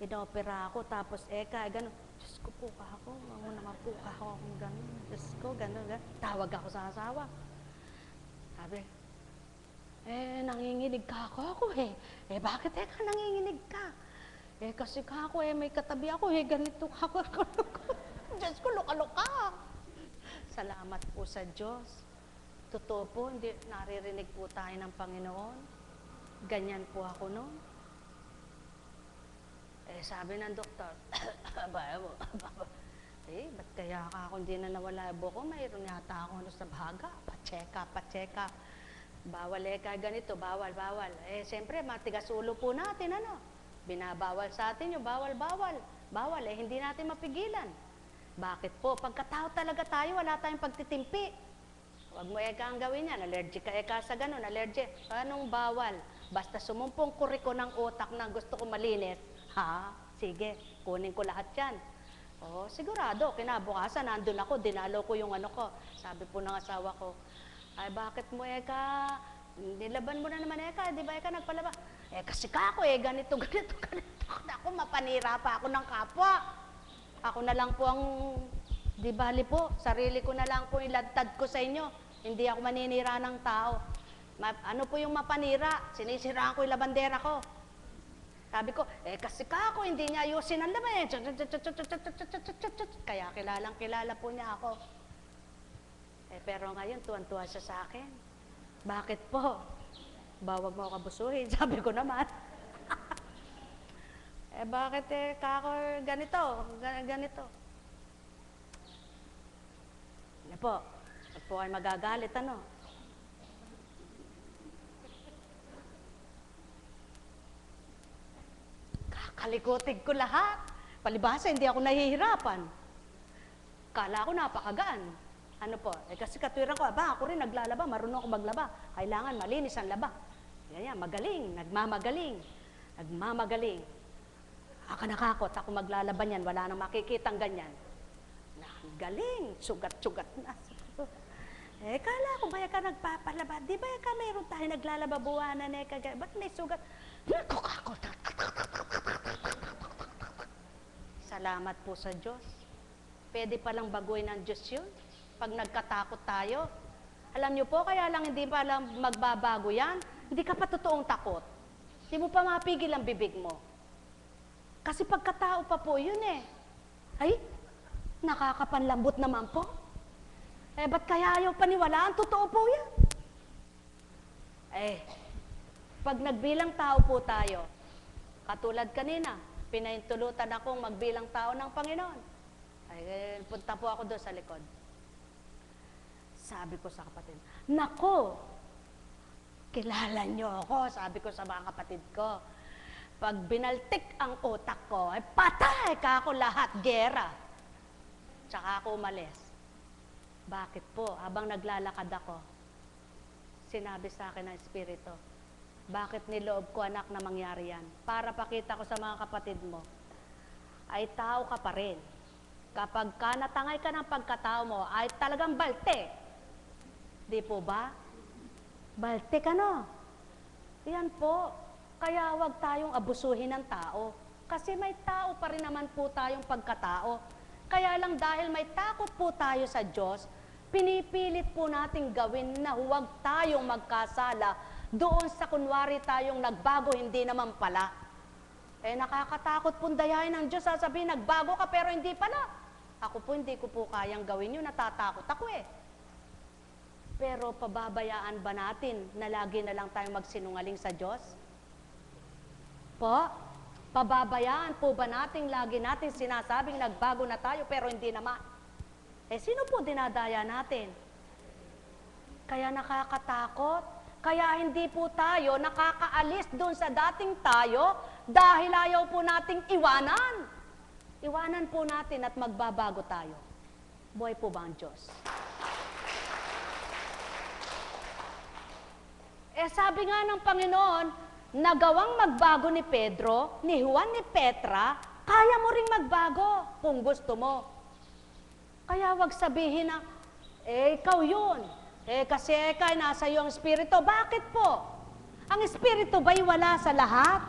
[SPEAKER 1] inopera ako, tapos gano'n. Diyos ko po ako, naman po ako akong gano'n. Diyos ko, gano'n. Tawag ako sa asawa. Sabi, nanginginig ka ako bakit Eka nanginginig ka? Kasi ako may katabi ako ganito ako. Diyos ko, luka-luka. Salamat po sa Diyos. Totoo po, hindi naririnig po tayo ng Panginoon. Ganyan po ako noon. Sabi ng doktor, ba't kaya ako hindi na nawala yung buko? Mayroon yata ako sa baga. Pa-check up. Bawal ganito, bawal. Siyempre, matigas ulo po natin, Binabawal sa atin yung bawal. Bawal, hindi natin mapigilan. Bakit po? Pagkatao talaga tayo, wala tayong pagtitimpi. Huwag mo ang gawin yan. Allergic ka sa ganun, allergic. Anong bawal? Basta sumumpong kuriko ng utak na gusto ko malinis, sige, kunin ko lahat yan. Sigurado, kinabukasan, nandun ako, dinalo ko yung ko. Sabi po ng asawa ko, ay bakit mo Eka, nilaban mo na naman di ba nagpalaba? Kasi ako ganito. Ako, mapanira pa ako ng kapwa. Ako na lang po ang, di bali po, sarili ko na lang po iladtad ko sa inyo. Hindi ako maninira ng tao. Ano po yung mapanira? Sinisiraan ko yung labandera ko. Sabi ko, kasi ako, hindi niya ayusin ang laban Kaya kilala po niya ako. Pero ngayon, tuwan-tuwa siya sa akin. Bakit po? Bawag mo ako kabusuhin, sabi ko naman. Bakit kako ganito? Po, pag po ay magagalit, Kalikutig ko lahat. Palibhasa, hindi ako nahihirapan. Kala ko napakagaan. Ano po? Kasi katwiran ko, ako rin naglalaba, marunong ako maglaba. Kailangan malinis ang laba. Ganyan, magaling, nagmamagaling. Nagmamagaling. Nakakot, ako maglalaban yan, wala nang makikitang ganyan. Galing, sugat-sugat na. Kala ko, baya ka nagpapalaba. Di ba ka mayroon tayo naglalaba buwanan? Ba't may sugat? Salamat po sa Diyos. Pwede palang baguhin ng Diyos yun. Pag nagkatakot tayo. Alam niyo po, kaya lang hindi pa lang magbabago yan. Hindi ka pa totoong takot. Hindi mo pa mapigil ang bibig mo. Kasi pagkatao pa po yun eh. Ay, nakakapanlambot naman po. Ba't kaya ayaw paniwalaan? Totoo po yan. Pag nagbilang tao po tayo, katulad kanina, pinahintulutan akong magbilang tao ng Panginoon. Punta po ako doon sa likod. Sabi ko sa kapatid, nako, kilala niyo ako, sabi ko sa mga kapatid ko. Pag binaltik ang utak ko, patay ka ako lahat, gera. Tsaka ako umalis. Bakit po? Habang naglalakad ako, sinabi sa akin ng Espiritu, bakit niloob ko anak na mangyari yan? Para pakita ko sa mga kapatid mo, ay tao ka pa rin. Kapag ka natangay ka ng pagkatao mo, ay talagang balte. Di po ba? Balte ka no? Yan po. Kaya wag tayong abusuhin ng tao. Kasi may tao pa rin naman po tayong pagkatao. Kaya lang dahil may takot po tayo sa Diyos, pinipilit po nating gawin na huwag tayong magkasala doon sa kunwari tayong nagbago, hindi naman pala. Nakakatakot pong dayain ng Diyos, sasabihin, nagbago ka pero hindi pala. Ako po, hindi ko po kayang gawin yun, natatakot ako eh. Pero pababayaan ba natin na lagi na lang tayong magsinungaling sa Diyos? Po? Pababayaan po ba natin lagi natin sinasabing nagbago na tayo pero hindi naman? Sino po dinadaya natin? Kaya nakakatakot. Kaya hindi po tayo nakakaalis doon sa dating tayo dahil ayaw po nating iwanan. Iwanan po natin at magbabago tayo. Buhay po ba ang Diyos? Sabi nga ng Panginoon, nagawang magbago ni Pedro, ni Juan, ni Petra, kaya mo ring magbago kung gusto mo. Kaya wag sabihin na, ikaw yun. Kasi kay nasa iyo ang Espiritu. Bakit po? Ang Espiritu ba'y wala sa lahat?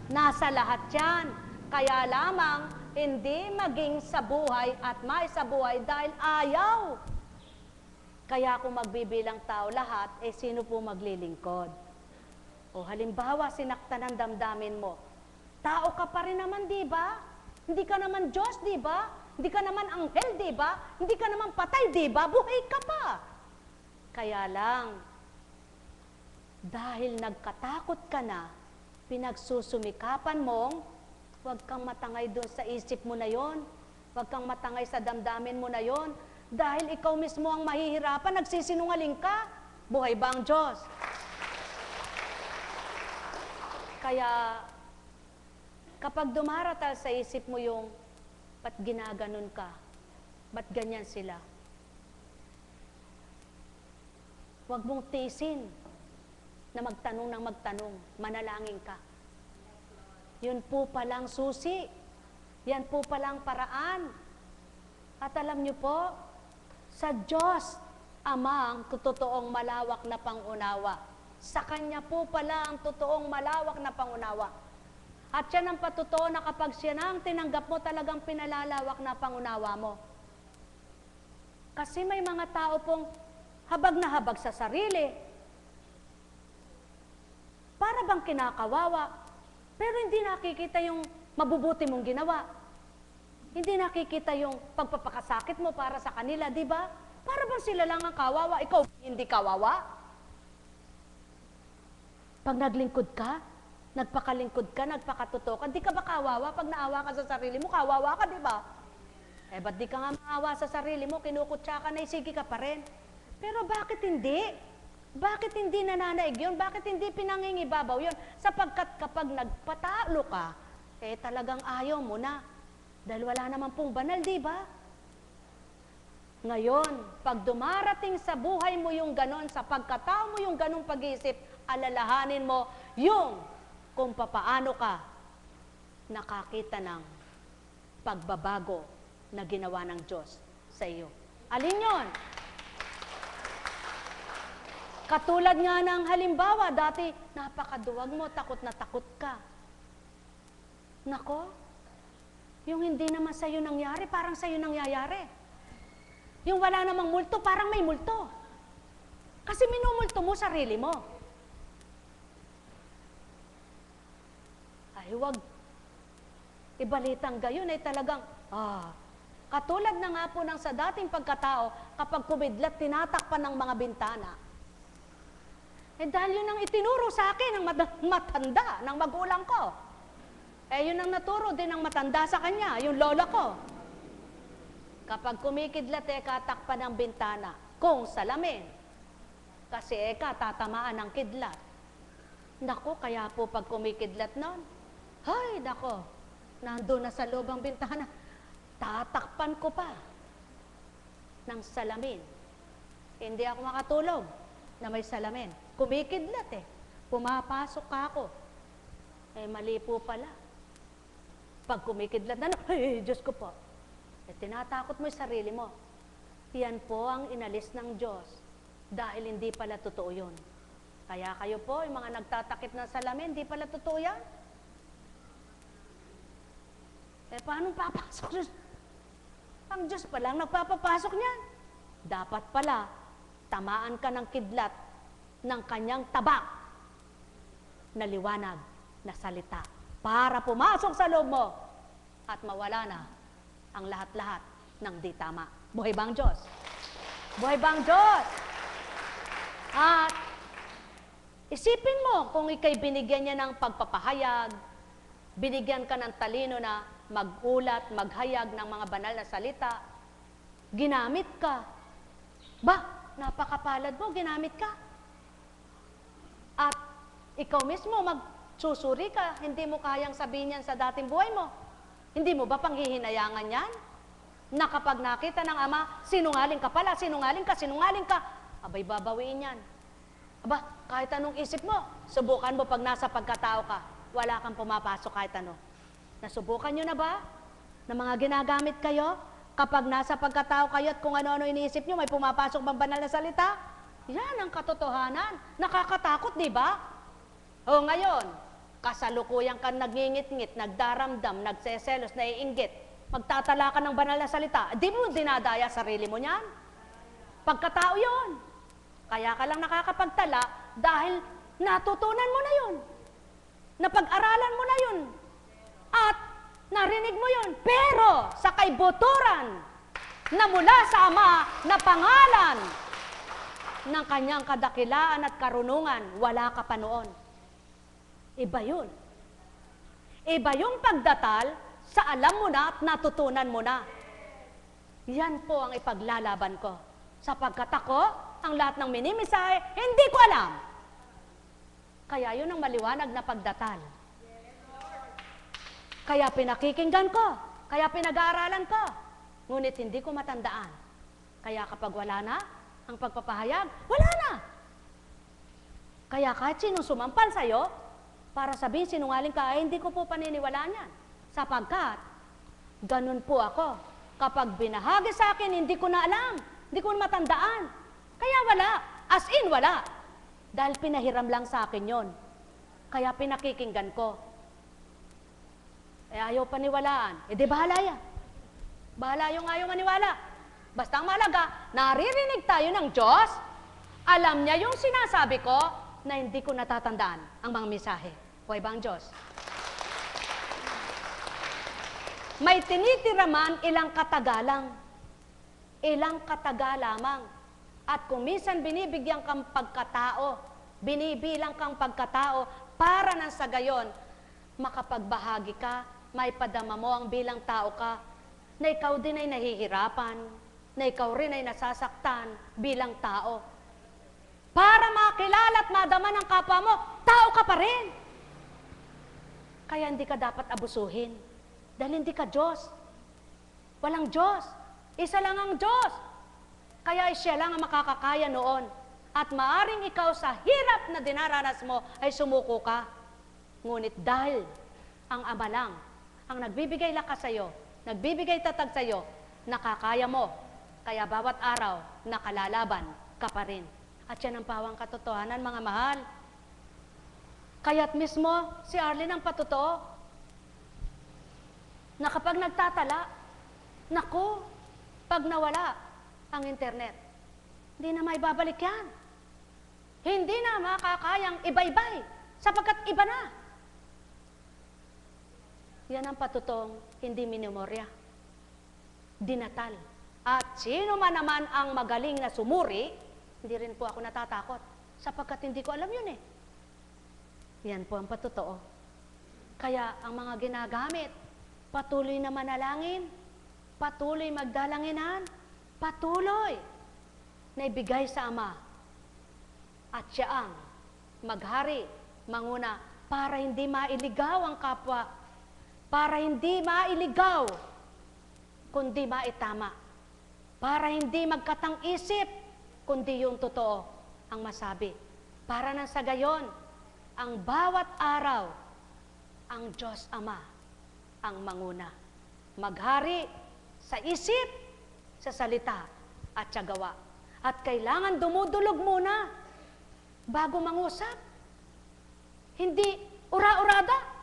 [SPEAKER 1] Nasa lahat yan. Kaya lamang, hindi maging sa buhay at may sa buhay dahil ayaw. Kaya kung magbibilang tao lahat, sino po maglilingkod? O halimbawa, sinaktan ang damdamin mo. Tao ka pa rin naman, di ba? Hindi ka naman Diyos, di ba? Hindi ka naman anghel, di ba? Hindi ka naman patay, di ba? Buhay ka pa. Kaya lang, dahil nagkatakot ka na, pinagsusumikapan mong, huwag kang matangay doon sa isip mo na yon. Huwag kang matangay sa damdamin mo na yon. Dahil ikaw mismo ang mahihirapan, nagsisinungaling ka. Buhay ba ang Diyos? Kaya, kapag dumaratal sa isip mo yung, ba't ginaganon ka? Ba't ganyan sila? Huwag mong tiisin na magtanong ng magtanong, manalangin ka. Yun po palang susi. Yan po palang paraan. At alam niyo po, sa Diyos, Ama ang totoong malawak na pangunawa. Sa Kanya po pala ang totoong malawak na pangunawa. At yan ang patotoo na kapag siya na ang tinanggap mo, talagang pinalalawak na pangunawa mo. Kasi may mga tao pong habag na habag sa sarili. Para bang kinakawawa. Pero hindi nakikita yung mabubuti mong ginawa. Hindi nakikita yung pagpapakasakit mo para sa kanila, di ba? Para bang sila lang ang kawawa, ikaw hindi kawawa? Pag naglingkod ka, nagpakalingkod ka, nagpakatotoo ka, di ka ba kawawa? Pag naawa ka sa sarili mo, kawawa ka, di ba? Ba't di ka nga maawa sa sarili mo, kinukutsa ka na, sige ka pa rin. Pero bakit hindi? Bakit hindi nananaig yun? Bakit hindi pinangingibabaw yun? Sapagkat kapag nagpatalo ka, talagang ayaw mo na. Dahil wala naman pong banal, di ba? Ngayon, pag dumarating sa buhay mo yung ganon, sa pagkatao mo yung ganong pag-iisip, alalahanin mo yung kung papaano ka nakakita ng pagbabago na ginawa ng Diyos sa iyo. Alin yon? Katulad nga ng halimbawa, dati napakaduwag mo, takot na takot ka. Nako, yung hindi naman sa'yo nangyari, parang sa'yo nangyayari. Yung wala namang multo, parang may multo. Kasi minumulto mo sarili mo. Ay, wag. Ibalitang gayon ay talagang, katulad na nga po ng sa dating pagkatao, kapag kumidlat, tinatakpan ng mga bintana. Dahil yun ang itinuro sa akin ng matanda, ng magulang ko. Yun ang naturo din ng matanda sa kanya, yung lola ko. Kapag kumikidlat, takpan ng bintana, kung salamin. Kasi tatamaan ng kidlat. Nako, kaya po pag kumikidlat nun, hay, nako, nandun na sa loob ang bintana, tatakpan ko pa ng salamin. Hindi ako makatulog na may salamin. Kumikidlat pumapasok ako. Mali po pala. Pag kumikidlat na, ay, Diyos ko po. Tinatakot mo yung sarili mo. Yan po ang inalis ng Diyos. Dahil hindi pala totoo yun. Kaya kayo po, yung mga nagtatakip ng salamin, hindi pala totoo yan. Paano papasok Diyos? Ang Diyos pa lang nagpapapasok niyan. Dapat pala, tamaan ka ng kidlat ng kanyang tabak na liwanag na salita para pumasok sa loob mo at mawala na ang lahat-lahat ng di tama. Buhay bang Diyos? Buhay bang Diyos? At isipin mo kung ikay binigyan niya ng pagpapahayag, binigyan ka ng talino na magulat, maghayag ng mga banal na salita, ginamit ka. Napakapalad mo, ginamit ka. At ikaw mismo magsusuri ka, hindi mo kayang sabihin yan sa dating buhay mo. Hindi mo ba panghihinayangan yan? Na kapag nakita ng ama, sinungaling ka pala, sinungaling ka, abay babawiin yan. Kahit anong isip mo, subukan mo pag nasa pagkatao ka, wala kang pumapasok kahit ano. Nasubukan nyo na ba? Na mga ginagamit kayo, kapag nasa pagkatao kayo at kung ano-ano iniisip nyo, may pumapasok bang banal na salita? Yan ang katotohanan. Nakakatakot, di ba? Ngayon, kasalukuyan ka nagngingit-ngit, nagdaramdam, nagseselos, naiinggit, magtatala ka ng banal na salita, di mo dinadaya sarili mo niyan? Pagkatao yon. Kaya ka lang nakakapagtala dahil natutunan mo na yun. Napag-aralan mo na yun. At narinig mo yun. Pero sa kaibuturan na mula sa Ama na pangalan ng kanyang kadakilaan at karunungan, wala ka pa noon. Iba yun. Iba yung pagdatal sa alam mo na at natutunan mo na. Yan po ang ipaglalaban ko. Sapagkat ako, ang lahat ng minimisahe, hindi ko alam. Kaya yun ang maliwanag na pagdatal. Kaya pinakikinggan ko, kaya pinag-aaralan ko, ngunit hindi ko matandaan. Kaya kapag wala na, ang pagpapahayag, wala na. Kaya kahit sinong sumampal sa'yo, para sabihin sinungaling ka, ay hindi ko po paniniwalaan yan. Sapagkat, ganun po ako. Kapag binahagi sa akin, hindi ko na alam, hindi ko na matandaan. Kaya wala, as in wala. Dahil pinahiram lang sa akin yon. Kaya pinakikinggan ko. Ayaw paniwalaan. Di bahala yan. Bahala yung ayaw maniwala. Basta ang mahalaga, naririnig tayo ng Diyos, alam niya yung sinasabi ko na hindi ko natatandaan ang mga mensahe. Buhay bang Diyos? May tinitira man ilang katagalang. Ilang kataga lamang. At kung minsan binibigyan kang pagkatao, binibilang kang pagkatao, para nang sa gayon, makapagbahagi ka, may padama mo ang bilang tao ka, na ikaw din ay nahihirapan, na ikaw rin ay nasasaktan bilang tao. Para makilala at madama ng kapwa mo, tao ka pa rin. Kaya hindi ka dapat abusuhin. Dahil hindi ka Diyos. Walang Diyos. Isa lang ang Diyos. Kaya siya lang ang makakakaya noon. At maaring ikaw sa hirap na dinaranas mo ay sumuko ka. Ngunit dahil ang Ama lang ang nagbibigay lakas sa iyo, nagbibigay tatag sa iyo, nakakaya mo. Kaya bawat araw, nakalalaban ka pa rin. At yan ang pawang katotohanan, mga mahal. Kaya't mismo, si Arlene ang patotoo, na kapag nagtatala, naku, pag nawala ang internet, hindi na maibabalik yan. Hindi na makakayang iba-ibay, sapagkat iba na. Yan ang patutong hindi minimorya. Dinatal. At sino man naman ang magaling na sumuri, hindi rin po ako natatakot, sapagkat hindi ko alam yun eh. Yan po ang patotoo. Kaya ang mga ginagamit, patuloy na manalangin, patuloy magdalanginan, patuloy na ibigay sa Ama. At siya ang maghari, manguna, para hindi mailigaw ang kapwa, para hindi mailigaw, kundi maitama, para hindi magkatang isip, kundi yung totoo ang masabi. Para nang sa gayon, ang bawat araw, ang Diyos Ama ang manguna. Maghari sa isip, sa salita, at sa gawa. At kailangan dumudulog muna bago mangusap. Hindi ura-urada.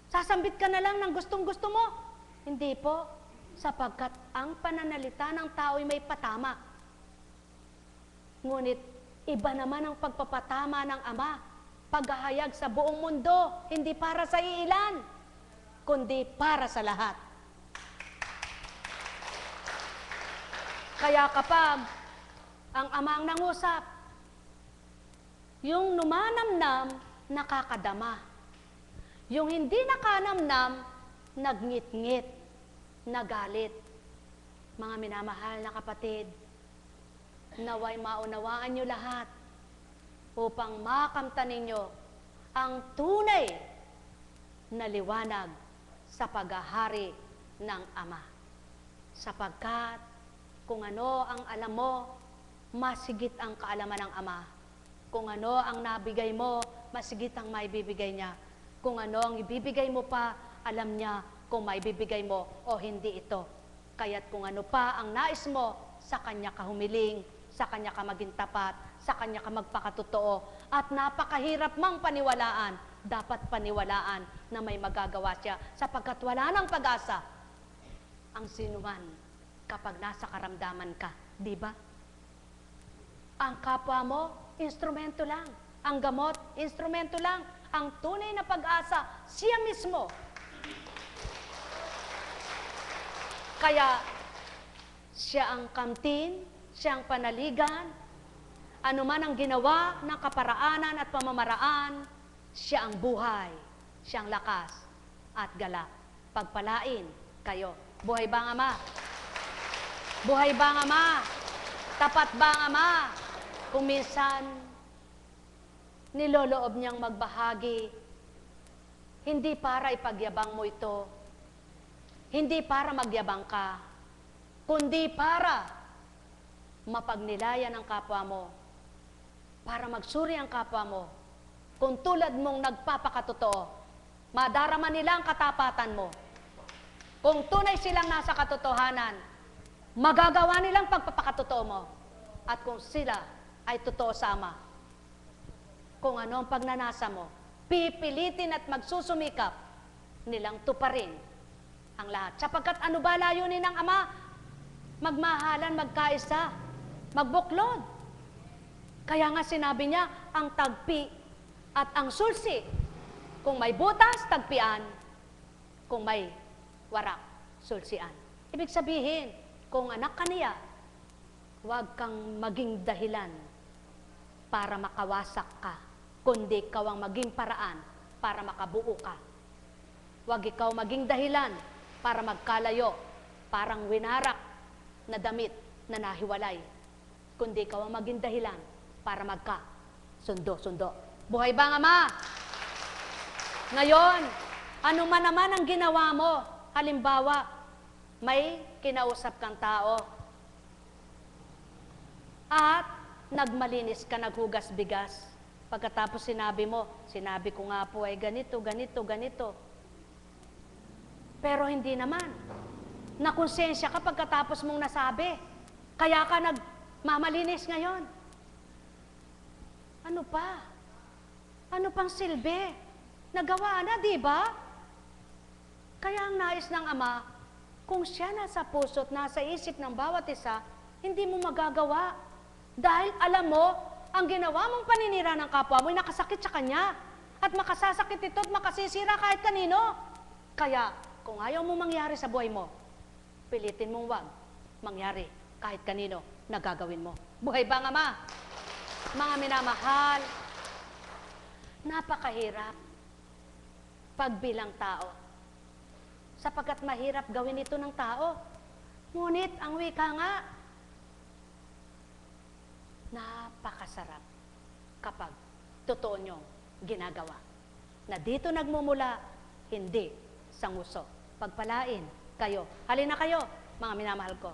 [SPEAKER 1] Sasambit ka na lang ng gustong-gusto mo. Hindi po, sapagkat ang pananalita ng tao ay may patama. Ngunit iba naman ang pagpapatama ng Ama, paghahayag sa buong mundo, hindi para sa iilan, kundi para sa lahat. Kaya kapag ang Ama ang nangusap, yung numanamnam, nakakadama. Yung hindi nakanamnam, nagngit-ngit, nagalit. Mga minamahal na kapatid, naway maunawaan nyo lahat upang makamtan ninyo ang tunay na liwanag sa paghahari ng Ama. Sapagkat kung ano ang alam mo, masigit ang kaalaman ng Ama. Kung ano ang nabigay mo, masigit ang maibibigay niya. Kung ano ang ibibigay mo pa, alam niya kung maibibigay mo o hindi ito. Kaya't kung ano pa ang nais mo, sa Kanya ka humiling, sa Kanya ka maging tapat, sa Kanya ka magpakatotoo. At napakahirap mang paniwalaan, dapat paniwalaan na may magagawa siya, sapagkat wala nang pag-asa ang sinuman kapag nasa karamdaman ka, di ba? Ang kapwa mo, instrumento lang. Ang gamot, instrumento lang. Ang tunay na pag-asa, siya mismo. Kaya, siya ang kamtin, siya ang panaligan, ano man ang ginawa ng kaparaanan at pamamaraan, siya ang buhay, siya ang lakas at galak. Pagpalain kayo. Buhay ba ang Ama? Buhay ba ang Ama? Tapat ba ang Ama? Kung minsan, niloloob niyang magbahagi, hindi para ipagyabang mo ito, hindi para magyabang ka, kundi para mapagnilayan ang kapwa mo, para magsuri ang kapwa mo. Kung tulad mong nagpapakatotoo, madarama nila ang katapatan mo. Kung tunay silang nasa katotohanan, magagawa nilang pagpapakatotoo mo. At kung sila ay totoo sa Ama, kung ano ang pagnanasa mo, pipilitin at magsusumikap nilang tuparin ang lahat. Sapagkat ano ba layunin ng Ama? Magmahalan, magkaisa, magbuklod. Kaya nga sinabi niya, ang tagpi at ang sulsi. Kung may butas, tagpian. Kung may warak, sulsian. Ibig sabihin, kung anak ka niya, huwag kang maging dahilan para makawasak ka, kundi ikaw ang maging paraan para makabuo ka. Huwag ikaw maging dahilan para magkalayo, parang winarak na damit na nahiwalay, kundi ikaw ang maging dahilan para magka sundo-sundo. Buhay ba ang Ama? Ngayon, Ano man naman ang ginawa mo, halimbawa, may kinausap kang tao at nagmalinis ka, naghugas bigas. Pagkatapos sinabi ko nga po ay ganito, ganito, ganito. Pero hindi naman. Nakonsensya ka pagkatapos mong nasabi. Kaya ka nagmamalinis ngayon. Ano pa? Ano pang silbi? Nagawa na, di ba? Kaya ang nais ng Ama, kung siya nasa puso at nasa isip ng bawat isa, hindi mo magagawa. Dahil alam mo, ang ginawa mong paninira ng kapwa mo ay nakasakit sa kanya. At makasasakit ito at makasisira kahit kanino. Kaya, kung ayaw mo mangyari sa buhay mo, pilitin mong wag mangyari kahit kanino na gagawin mo. Buhay ba nga, Ama? Mga minamahal, napakahirap pagbilang tao. Sapagkat mahirap gawin ito ng tao. Ngunit ang wika nga, napakasarap kapag totoo niyong ginagawa. Na dito nagmumula, hindi sa nguso. Pagpalain kayo. Halina kayo, mga minamahal ko.